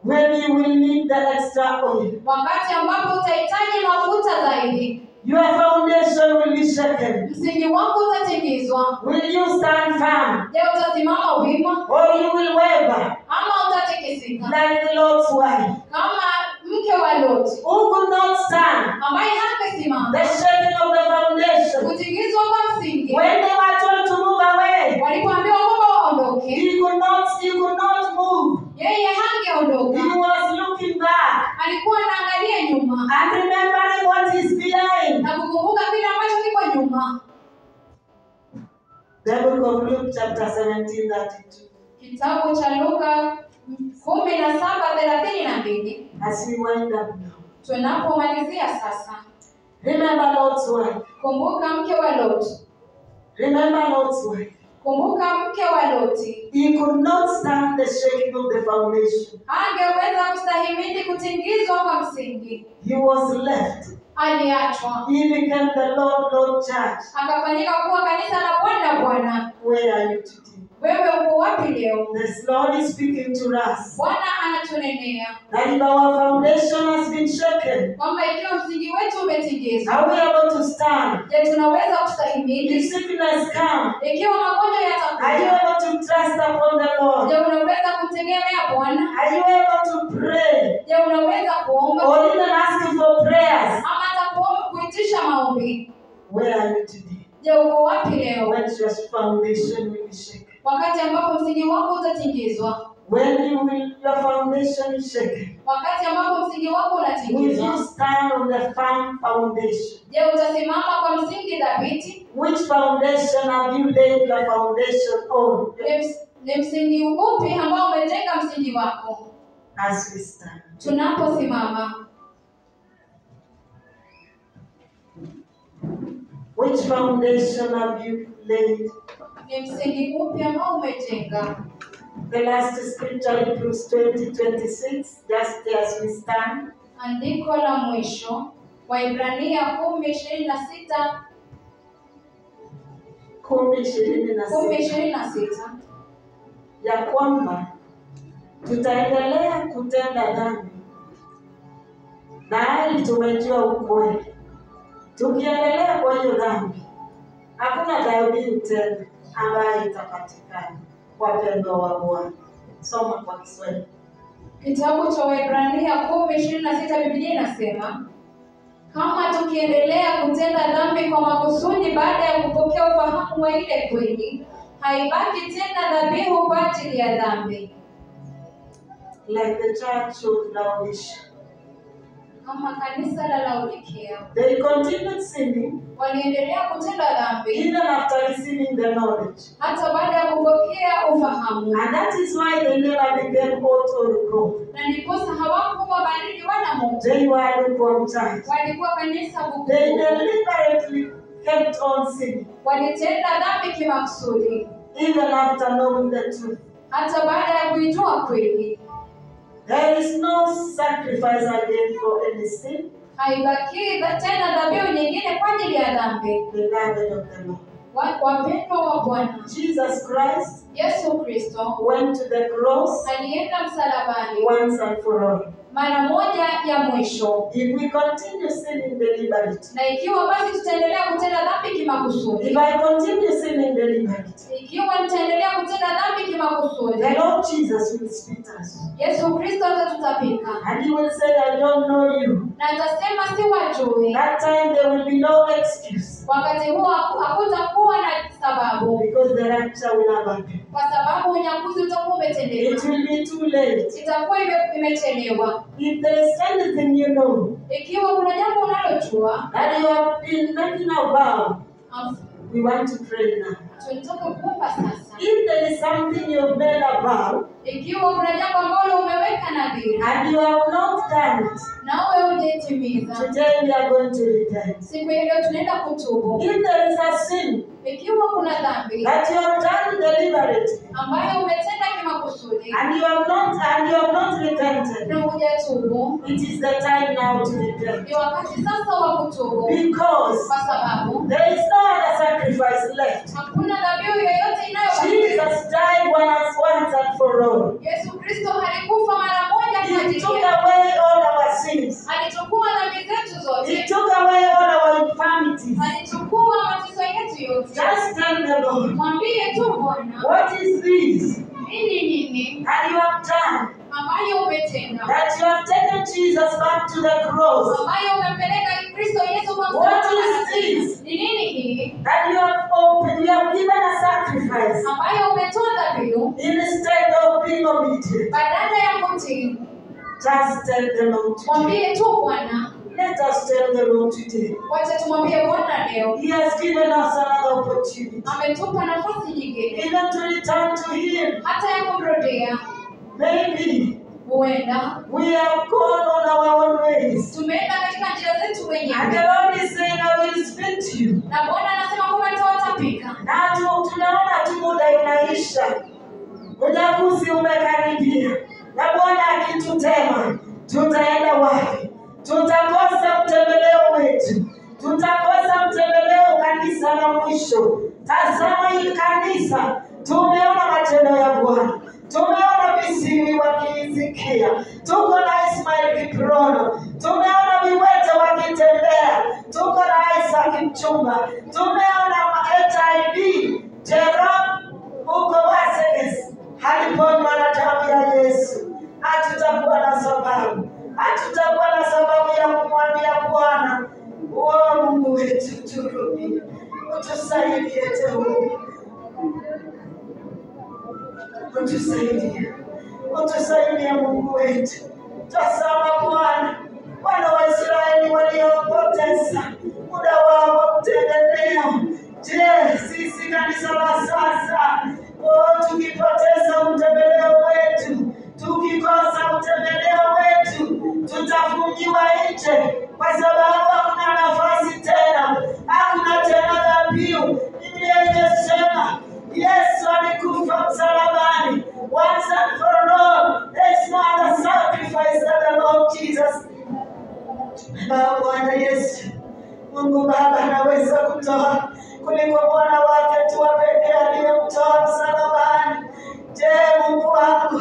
When you will need the extra oil. Wakati ambapo utahitaji mafuta zaidi. Your foundation will be shaken. msingi wako utatingizwa. Will you stand firm? Je, utasimama wima Or you will waver ama utatikisika like the Lord's wife, kama mke wa Loti who could not stand ambaye hakusimama the shaking of the foundation? kutingizwa kwa msingi? When they were told to move away, Walipoambiwa kwamba waondoke, he could not move. yeye hangeondoka. He was looking back Alikuwa anaangalia nyuma and remembering what is behind. na kukumbuka kile ambacho kiko nyuma. The book of Luke chapter 17:32. Kitabu cha Luka 17:32. As we wind up now, Tunapomalizia sasa, remember Lot's wife. kumbuka mke wa Loti. Remember Lot's wife. Kumbuka mke wa Loti. He could not stand the shaking of the foundation. Hangeweza kustahimili kutingizwa kwa msingi. He was left. Aliachwa. He became the Lord Church. Akafanyika kuwa kanisa la Bwana Bwana. Where are you today? Wewe uko wapi leo? The Lord is speaking to us. Bwana anatunenea That if our foundation has been shaken, kwamba ikiwa msingi wetu umetingizwa, are we able to stand? je, tunaweza If kustahimili? sickness comes, Ikiwa magonjwa are you yatakuja, able to trust upon the Lord? je, unaweza kumtegemea Bwana? Are you able to pray? Je, unaweza kuomba Or even ask for prayers? ama hata kuitisha maombi? Where are you today? Je, uko wapi leo? When your foundation will be shaken. Wakati ambapo msingi wako utatingizwa, When your foundation is shaken, wakati ambapo msingi wako will unatingizwa, you stand on the firm foundation? je, utasimama kwa msingi thabiti? Which foundation have you laid your foundation on? Ni msingi upi ambao umejenga msingi wako? As we stand. Tunaposimama, Which foundation have you laid? ni msingi upi ambao umejenga? The last scripture, Hebrews 20:26, just as we stand. Andiko la mwisho, Waibrania 10:26. 10:26 ya kwamba tutaendelea kutenda dhambi na hali tumejua ukweli. Tukiendelea kwa hiyo dhambi, hakuna dhabihu tena ambayo itapatikana kwa pendo wa Bwana. Soma kwa Kiswahili. Kitabu cha Waibrania 10:26, Biblia inasema, kama tukiendelea kutenda dhambi kwa makusudi baada ya kupokea ufahamu wa ile kweli, haibaki tena dhabihu kwa ajili ya dhambi. Like the church of Laodicea, Kama kanisa la Laodikia, they continued sinning waliendelea kutenda dhambi even after receiving the knowledge. hata baada ya kupokea ufahamu, And that is why they never became hot or cold. na ndiposa hawakuwa baridi wala moto. They were lukewarm church. Walikuwa kanisa They bubu, deliberately kept on sinning walitenda dhambi kimakusudi even after knowing the truth. hata baada ya kuijua kweli. There is no sacrifice again for any sin. Haibaki tena dhabihu nyingine kwa ajili ya dhambi. Beloved of the Lord, Wapendwa wa Bwana, Jesus Christ Yesu Kristo went to the cross alienda msalabani once and for all. mara moja ya mwisho. If we continue sinning deliberately, Na ikiwa basi tutaendelea kutenda dhambi kimakusudi, if I continue sinning deliberately, ikiwa nitaendelea kutenda dhambi kimakusudi, the Lord Jesus will spit us. Yesu Kristo atatutapika And he will say, I don't know you. na atasema si wajui. That time there will be no excuse, Wakati huo hakutakuwa na sababu, because the rapture will have happened. kwa sababu unyakuzi utakuwa It umetendeka, will be too late. itakuwa imechelewa. If there is anything you know Ikiwa kuna jambo unalojua, that you have been making a vow, we want to pray now. tunataka kuomba sasa. If there is something you have made a vow Ikiwa kuna jambo ambalo umeweka nadhiri and you have not done it, na wewe hujaitimiza, today we are going to repent. siku ya leo tunaenda kutubu. If there is a sin Ikiwa kuna dhambi that you have done deliberately ambayo umetenda kimakusudi and you have not repented, na hujatubu, it is the time now to repent. ni wakati sasa wa kutubu, Because kwa sababu there is no other sacrifice left. hakuna dhabihu yoyote inayobaki. Jesus died once and for all. Yesu Kristo alikufa mara moja kwa He ajili took yetu. away all our sins. Alichukua dhambi zetu He zote, took away all our Lord, Mwambie tu Bwana, what is this nini that you have done? ambayo umetenda, That you have taken Jesus back to the cross. ambayo umempeleka Kristo Yesu kwa What msalaba. is this? Ni nini hii That you have opened, you have given a sacrifice ambayo umetoa dhabihu instead of being obedient. badala ya kutii? Just tell the Lord today. Mwambie tu Bwana. Let us tell the Lord today. Wacha tumwambie Bwana leo. He has given us another opportunity. Ametupa nafasi nyingine Even to return to Him. hata ya kumrudia. Maybe Huenda we have gone on our own ways. tumeenda katika njia zetu And the wenyewe, Lord is saying, I will speak to you. na Bwana anasema kwamba nitawatapika. Na tunaona tu muda inaisha. Uchaguzi umekaribia. Na Bwana akitutema, tutaenda wapi? Tutakosa mtembeleo wetu. Tutakosa mtembeleo kanisa la mwisho. Tazama hili kanisa. Tumeona matendo ya Bwana. Tumeona visiwi wakiisikia. Tuko na Ismail Kiprono. Tumeona viwete wakitembea. Tuko na Isaac Mchumba. Tumeona HIV Jerome uko Waseges. Haliponywa na damu ya Yesu. Hatutakuwa na sababu. Hatutakuwa na sababu ya kumwambia Bwana, "O Mungu wetu, turudie. Utusaidie Jehova. Utusaidie. Utusaidie Mungu wetu." Tazama Bwana, wana wa Israeli waliopoteza muda wao wa kutegemea. Je, sisi kanisa la sasa, tukipoteza mtembeleo wetu, tukikosa mtembeleo wetu, tutafungiwa nje kwa sababu hakuna nafasi tena, hakuna tena dhabihu. Biblia inasema Yesu alikufa msalabani once and for all. There is no other sacrifice than the Lord Jesus. Bwana Yesu, Mungu Baba anaweza kutoa kuliko mwana wake tu pekee aliyemtoa msalabani. Je, Mungu wangu,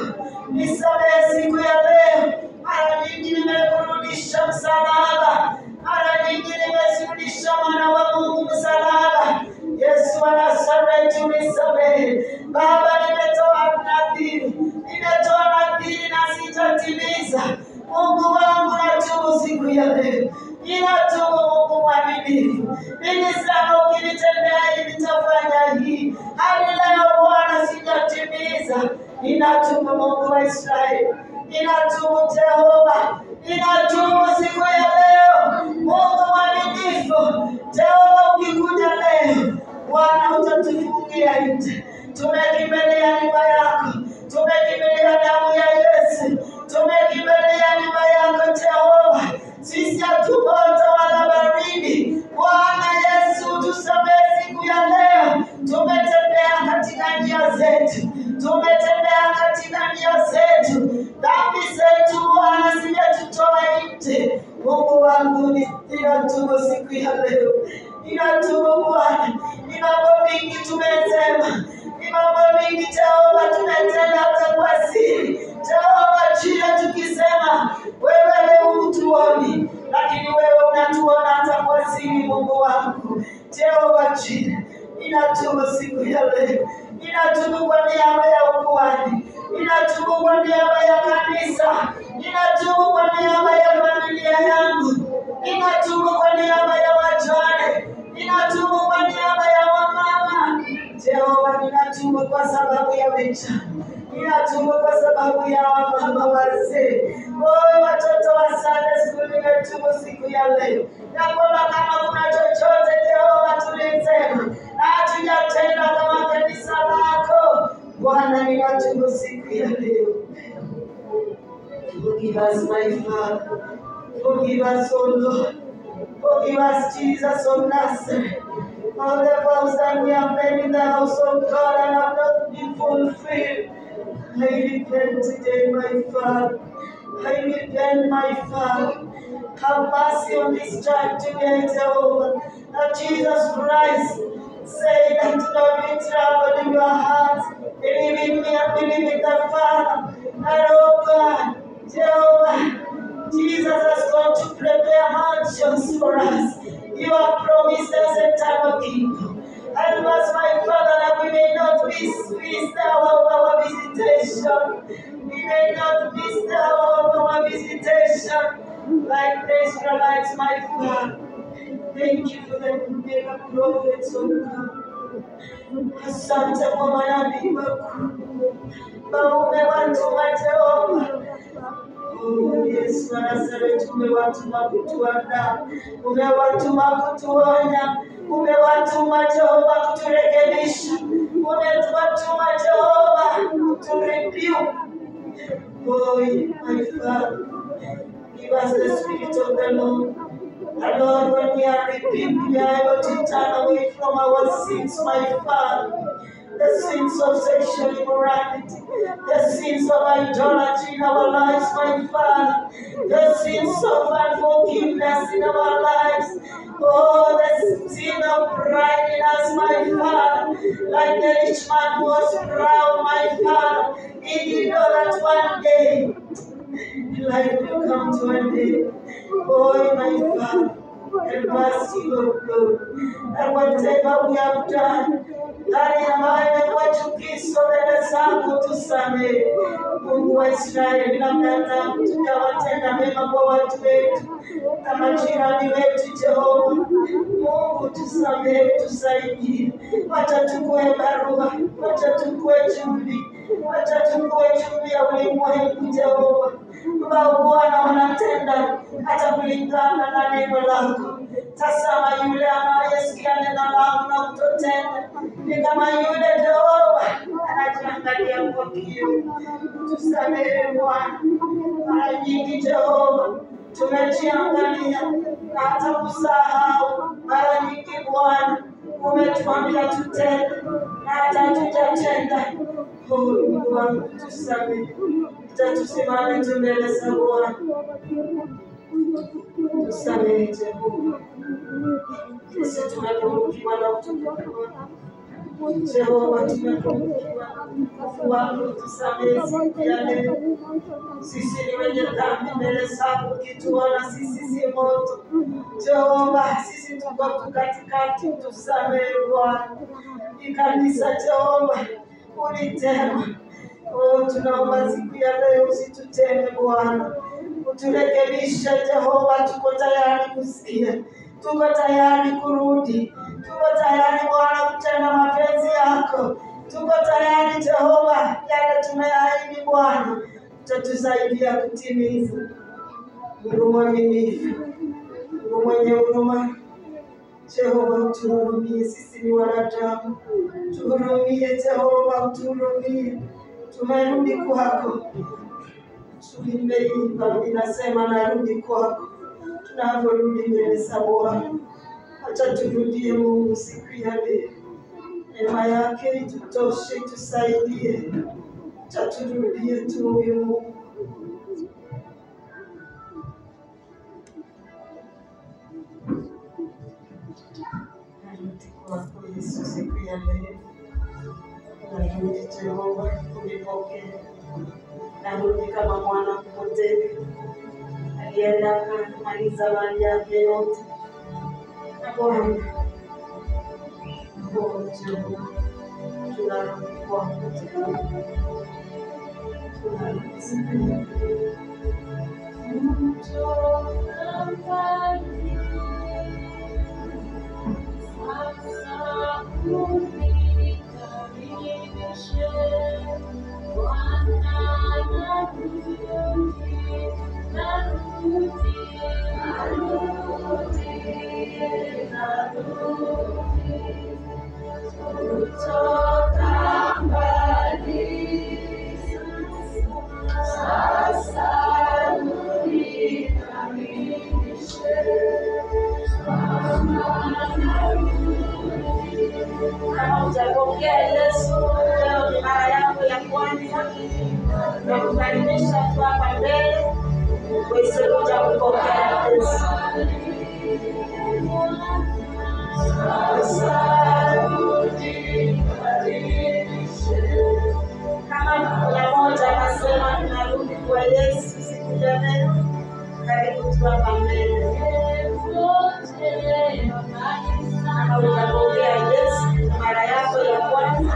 nisamehe siku ya leo. Mara nyingi nimekurudisha msalaba. Mara nyingi nimesirudisha mwana wa Mungu msalaba. Yesu anasamehe, unisamehe. Baba, nimetoa nadhiri. Nimetoa nadhiri na sitatimiza. Mungu wangu, natubu siku ya leo. Ninatubu Mungu mwaminifu. Nilisema ukinitendea hivi nitafanya hii. Hadi leo Bwana sijatimiza. Ninatubu Mungu wa Israeli. Ninatubu Jehova. Ninatubu siku ya leo. Mungu mwaminifu. Jehova, ukikuja leo, Bwana utatufungia nje. Tumekimbilia nyumba yako. Tumekimbilia damu ya Yesu. Tumekimbilia nyumba yako Jehova. Sisi hatumoto wala baridi. Bwana Yesu, tusamehe siku ya leo. Tumetembea katika njia zetu. Tumetembea katika njia zetu. Dhambi zetu Bwana zimetutoa nje. Mungu wangu, ninatubu siku ya leo. Ninatubu Bwana. Ni mambo mingi tumesema. Ni mambo mingi Jehova tumetenda hata kwa siri. Jehova, jina tukisema wewe leo hutuoni, lakini wewe unatuona hata kwa siri. Mungu wangu Jehova, jina ninatubu siku ya leo. Ninatubu kwa niaba ya ukuhani. Ninatubu kwa niaba ya kanisa. Ninatubu kwa niaba ya familia yangu. Ninatubu kwa niaba ya wajane. Ninatubu kwa niaba ya wamama. Jehova, ninatubu kwa sababu ya vijana. Ninatubu kwa sababu ya wamama wazee. Watoto wa Sunday school, ninatubu siku ya leo. Na kwamba kama kuna chochote Jehova tulisema na hatujatenda kama kanisa lako, Bwana, ninatubu siku ya leo. Forgive us, my Father. Forgive us, O Lord. Forgive us, Jesus of Nazareth. All the vows that we have made in the house of God and have not been fulfilled. I repent today, my Father. I repent, my Father. Have mercy on this child today, Jehovah. That Jesus Christ said that do not be troubled in your hearts. Believe in me and believe in the Father. And oh God, Jehovah, Jesus has gone to prepare mansions for us. You have promised us eternal kingdom. And was my Father that we miss the hour of our visitation. We may not miss the hour of our visitation like the Israelites, my Father. Thank you for the mega prophets of God. Asante kwa manabii wakuu. Maume watuma Jehova. Oh, Yesu wa Nazareti, umewatuma kutuandaa, umewatuma kutuonya, umewatuma Jehova kuturekebisha, umewatuma Jehova kuturebuke. Oh, my Father, give us the Spirit of the Lord. And Lord, when we are rebuked, we are able to turn away from our sins, my Father. The sins of sexual immorality, the sins of idolatry in our lives, my Father, the sins of unforgiveness in our lives, oh, the sin of pride in us, my Father, like the rich man who was proud, my Father. He did know that one day life will come to an end. Oh, my Father, and mercy of God, and whatever we have done, ndani ambayo imekuwa chukizo mbele zako tusamehe. Mungu wa Israeli, labda tutawatenda mema kwa watu wetu na majirani wetu, Jehova. Mungu tusamehe, tusaidie. Wacha tukue barua, wacha tukue chumvi, wacha tukue chumvi ya ulimwengu, Jehova. Bwana wanatenda hata kulingana na neno lako. Tazama yule anayesikia neno lako na kutotenda, ni kama yule Jehova anajiangalia kwa kioo. Tusamehe Bwana. Mara nyingi Jehova tumejiangalia na hata kusahau. Mara nyingi Bwana umetuambia tutende na hata hatujatenda. Oh, Mungu wangu tusamehe. Tusimame mbele za Bwana. Tusamehe Jehova. Sisi tumepungukiwa na utukufu. Jehova, tumepungukiwa na wako, tusamehe siku ya leo. Sisi ni wenye dhambi mbele zako, ukituona sisi si moto. Jehova, sisi tuko katikati, tusamehe Bwana. Ni kanisa Jehova, ulitema. Oh, tunaomba siku ya leo usituteme Bwana. Uturekebishe Jehova, tuko tayari kusikia. Tuko tayari kurudi. Tuko tayari Bwana kutenda mapenzi yako. Tuko tayari Jehova, yale tumeahidi Bwana, utatusaidia kutimiza. Mungu mwaminifu, Mungu mwenye huruma, Jehova utuhurumie, sisi ni wanadamu. Tuhurumie Jehova, utuhurumie. Tumerudi kwako. Tulimeiba inasema narudi kwako. Tunaporudi mbele za Bwana, acha turudie Mungu siku ya leo. Neema yake itutoshe, tusaidie. Acha turudie tu huyu Mungu. Narudi kwako Yesu siku ya leo. Narudi Jehova, unipokee. Narudi kama mwana mpotevu alienda kumaliza mali yake yote. Na Bwana, Jehova, tunarudi kwako Jehova. Tunarudi siku ya leo. Utapokea Yesu leo, ni mara yako ya kwanza, na kukaribisha tu hapa mbele uweze kuja kupokea Yesu. Kama kuna mmoja anasema tunarudi kwa Yesu siku ya leo, karibu tu hapa mbele. Kama utapokea Yesu mara yako ya kwanza,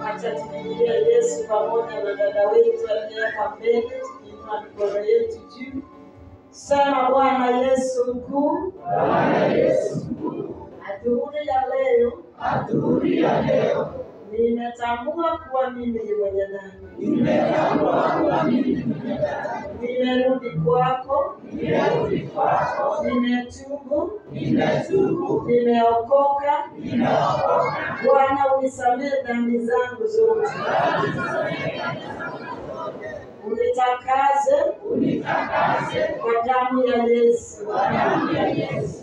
Acha tukimbia Yesu pamoja na dada wetu aliyeka mbele, tukiinua mikono yetu juu. Sema Bwana Yesu mkuu, Bwana Yesu mkuu, adhuhuri ya leo, nimetambua kuwa mimi ni mwenye dhambi. Nimerudi kwako, nimetubu, nimeokoka. Bwana unisamehe dhambi zangu zote. Unitakase kwa damu ya Yesu.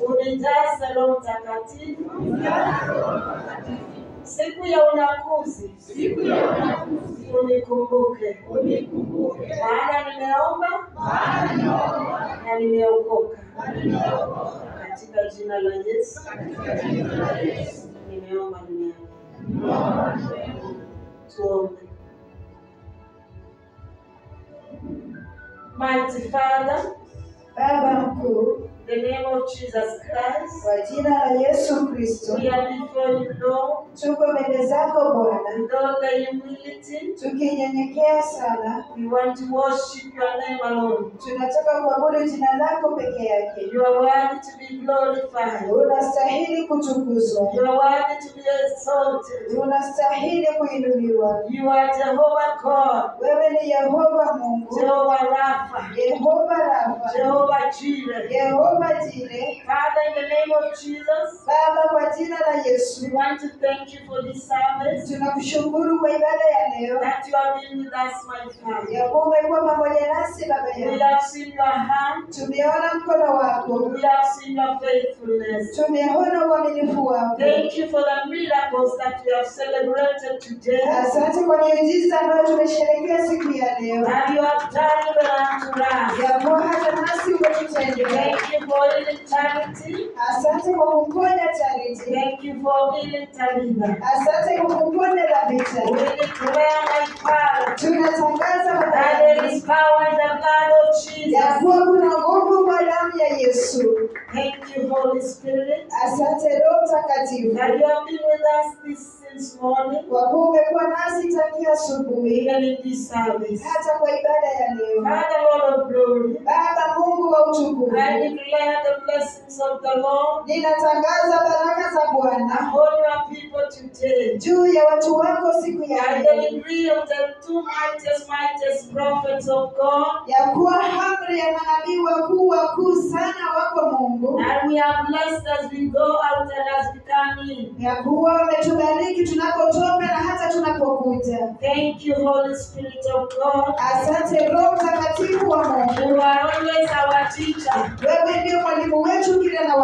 Unijaze Roho Mtakatifu. Siku ya unyakuzi unikumbuke. Maana nimeomba na nimeokoka. Katika jina la Yesu nimeomba duniani. Tuombe. Mighty Father, Baba mkuu, in the name of Jesus Christ, kwa jina la Yesu Kristo, we are before you, Lord, tuko mbele zako Bwana, with all the humility. tukinyenyekea sana. We want to worship your name alone. Tunataka kuabudu jina lako peke yake. You are worthy to be glorified. Unastahili kutukuzwa, You are worthy to be exalted. unastahili kuinuliwa. You are Jehovah God, Wewe ni Yehova Mungu, Jehovah Rapha, Yehova Rafa, Jehovah Jireh. Yehova Jire. Father, in the name of Jesus, Baba, kwa jina la Yesu, we want to thank you for this service tunakushukuru kwa ibada ya leo, that you have been with us, my Father. ya kuwa umekuwa pamoja nasi Baba We yangu. have seen your hand. Tumeona mkono wako, We have seen your faithfulness. tumeona uaminifu wako. Thank you for the miracles that we have celebrated today. Asante kwa miujiza ambayo tumesherehekea siku ya leo, That you have done even unto us. ya kuwa hata nasi umetutendea. Thank you for healing Charity. Asante kwa kumponya Charity, Thank you for healing Tabitha. asante kwa kumponya Tabitha. We declare, my Father, Tunatangaza Baba that there yangu is power in the blood of ya Jesus. kuwa kuna nguvu kwa damu ya Yesu. Thank you, Holy Spirit, Asante Roho Mtakatifu, that you have been with us this morning, kwa kuwa umekuwa nasi tangia asubuhi even in this service. hata kwa ibada ya leo. Father, Lord of glory, Baba Mungu wa utukufu, I declare the blessings of the Lord ninatangaza baraka za Bwana upon your people today. juu ya watu wako siku ya By leo, the degree of the two mightiest prophets of God, ya kuwa amri ya manabii wakuu sana wako Mungu, and we are blessed as we go out and as we come in. ya kuwa wametubariki tunapotoka na hata tunapokuja. Thank you, Holy Spirit of God. Asante Roho Mtakatifu wa Mungu, You are always our teacher. wewe ndio mwalimu wetu kila na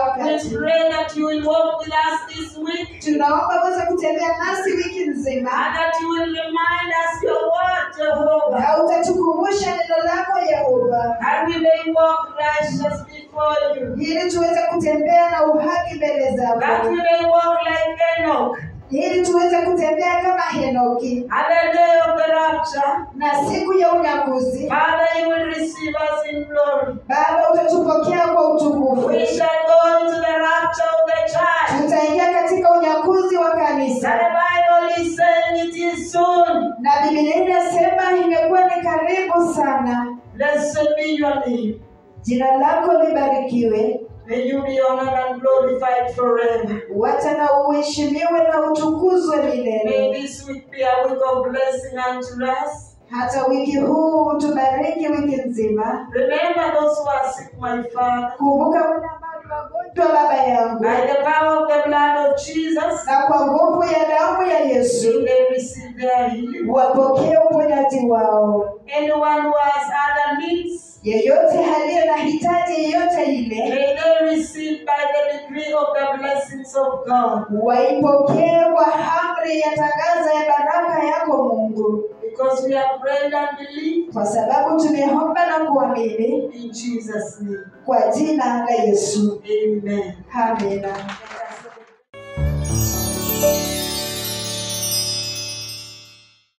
pray that you will walk with us this week Tunaomba uweze kutembea nasi wiki nzima, and that you will remind us your word, Jehovah, na utatukumbusha neno lako Yehova, and we may walk righteous before you, ili tuweze kutembea na uhaki mbele that zako, we may walk like Enoch, ili tuweze kutembea kama Henoki, and the day of the rapture, na siku ya unyakuzi Father, you will receive us in glory. Baba utatupokea kwa utukufu. We shall go into the rapture of the church. Tutaingia katika unyakuzi wa And the kanisa, Bible is saying it is soon. na Biblia inasema imekuwa ni karibu sana. Blessed be your name. Jina lako libarikiwe, May you be honored and glorified forever. wacha na uheshimiwe na utukuzwe May milele. this week be a week of blessing unto us. Hata wiki huu utubariki wiki nzima. Remember those who are sick, my Father. Kumbuka wale ambao ni wagonjwa Baba yangu, By the power of the blood of Jesus, na kwa nguvu ya damu ya Yesu may they receive their healing. wapokee uponyaji wao. Anyone who has other needs, Yeyote aliye na hitaji yeyote ile, may they receive by the degree of the blessings of God. waipokee kwa amri ya tangaza ya baraka yako Mungu, Because we have prayed and believed kwa sababu tumeomba na kuamini in Jesus' name. kwa jina la Yesu. Amen. Amina.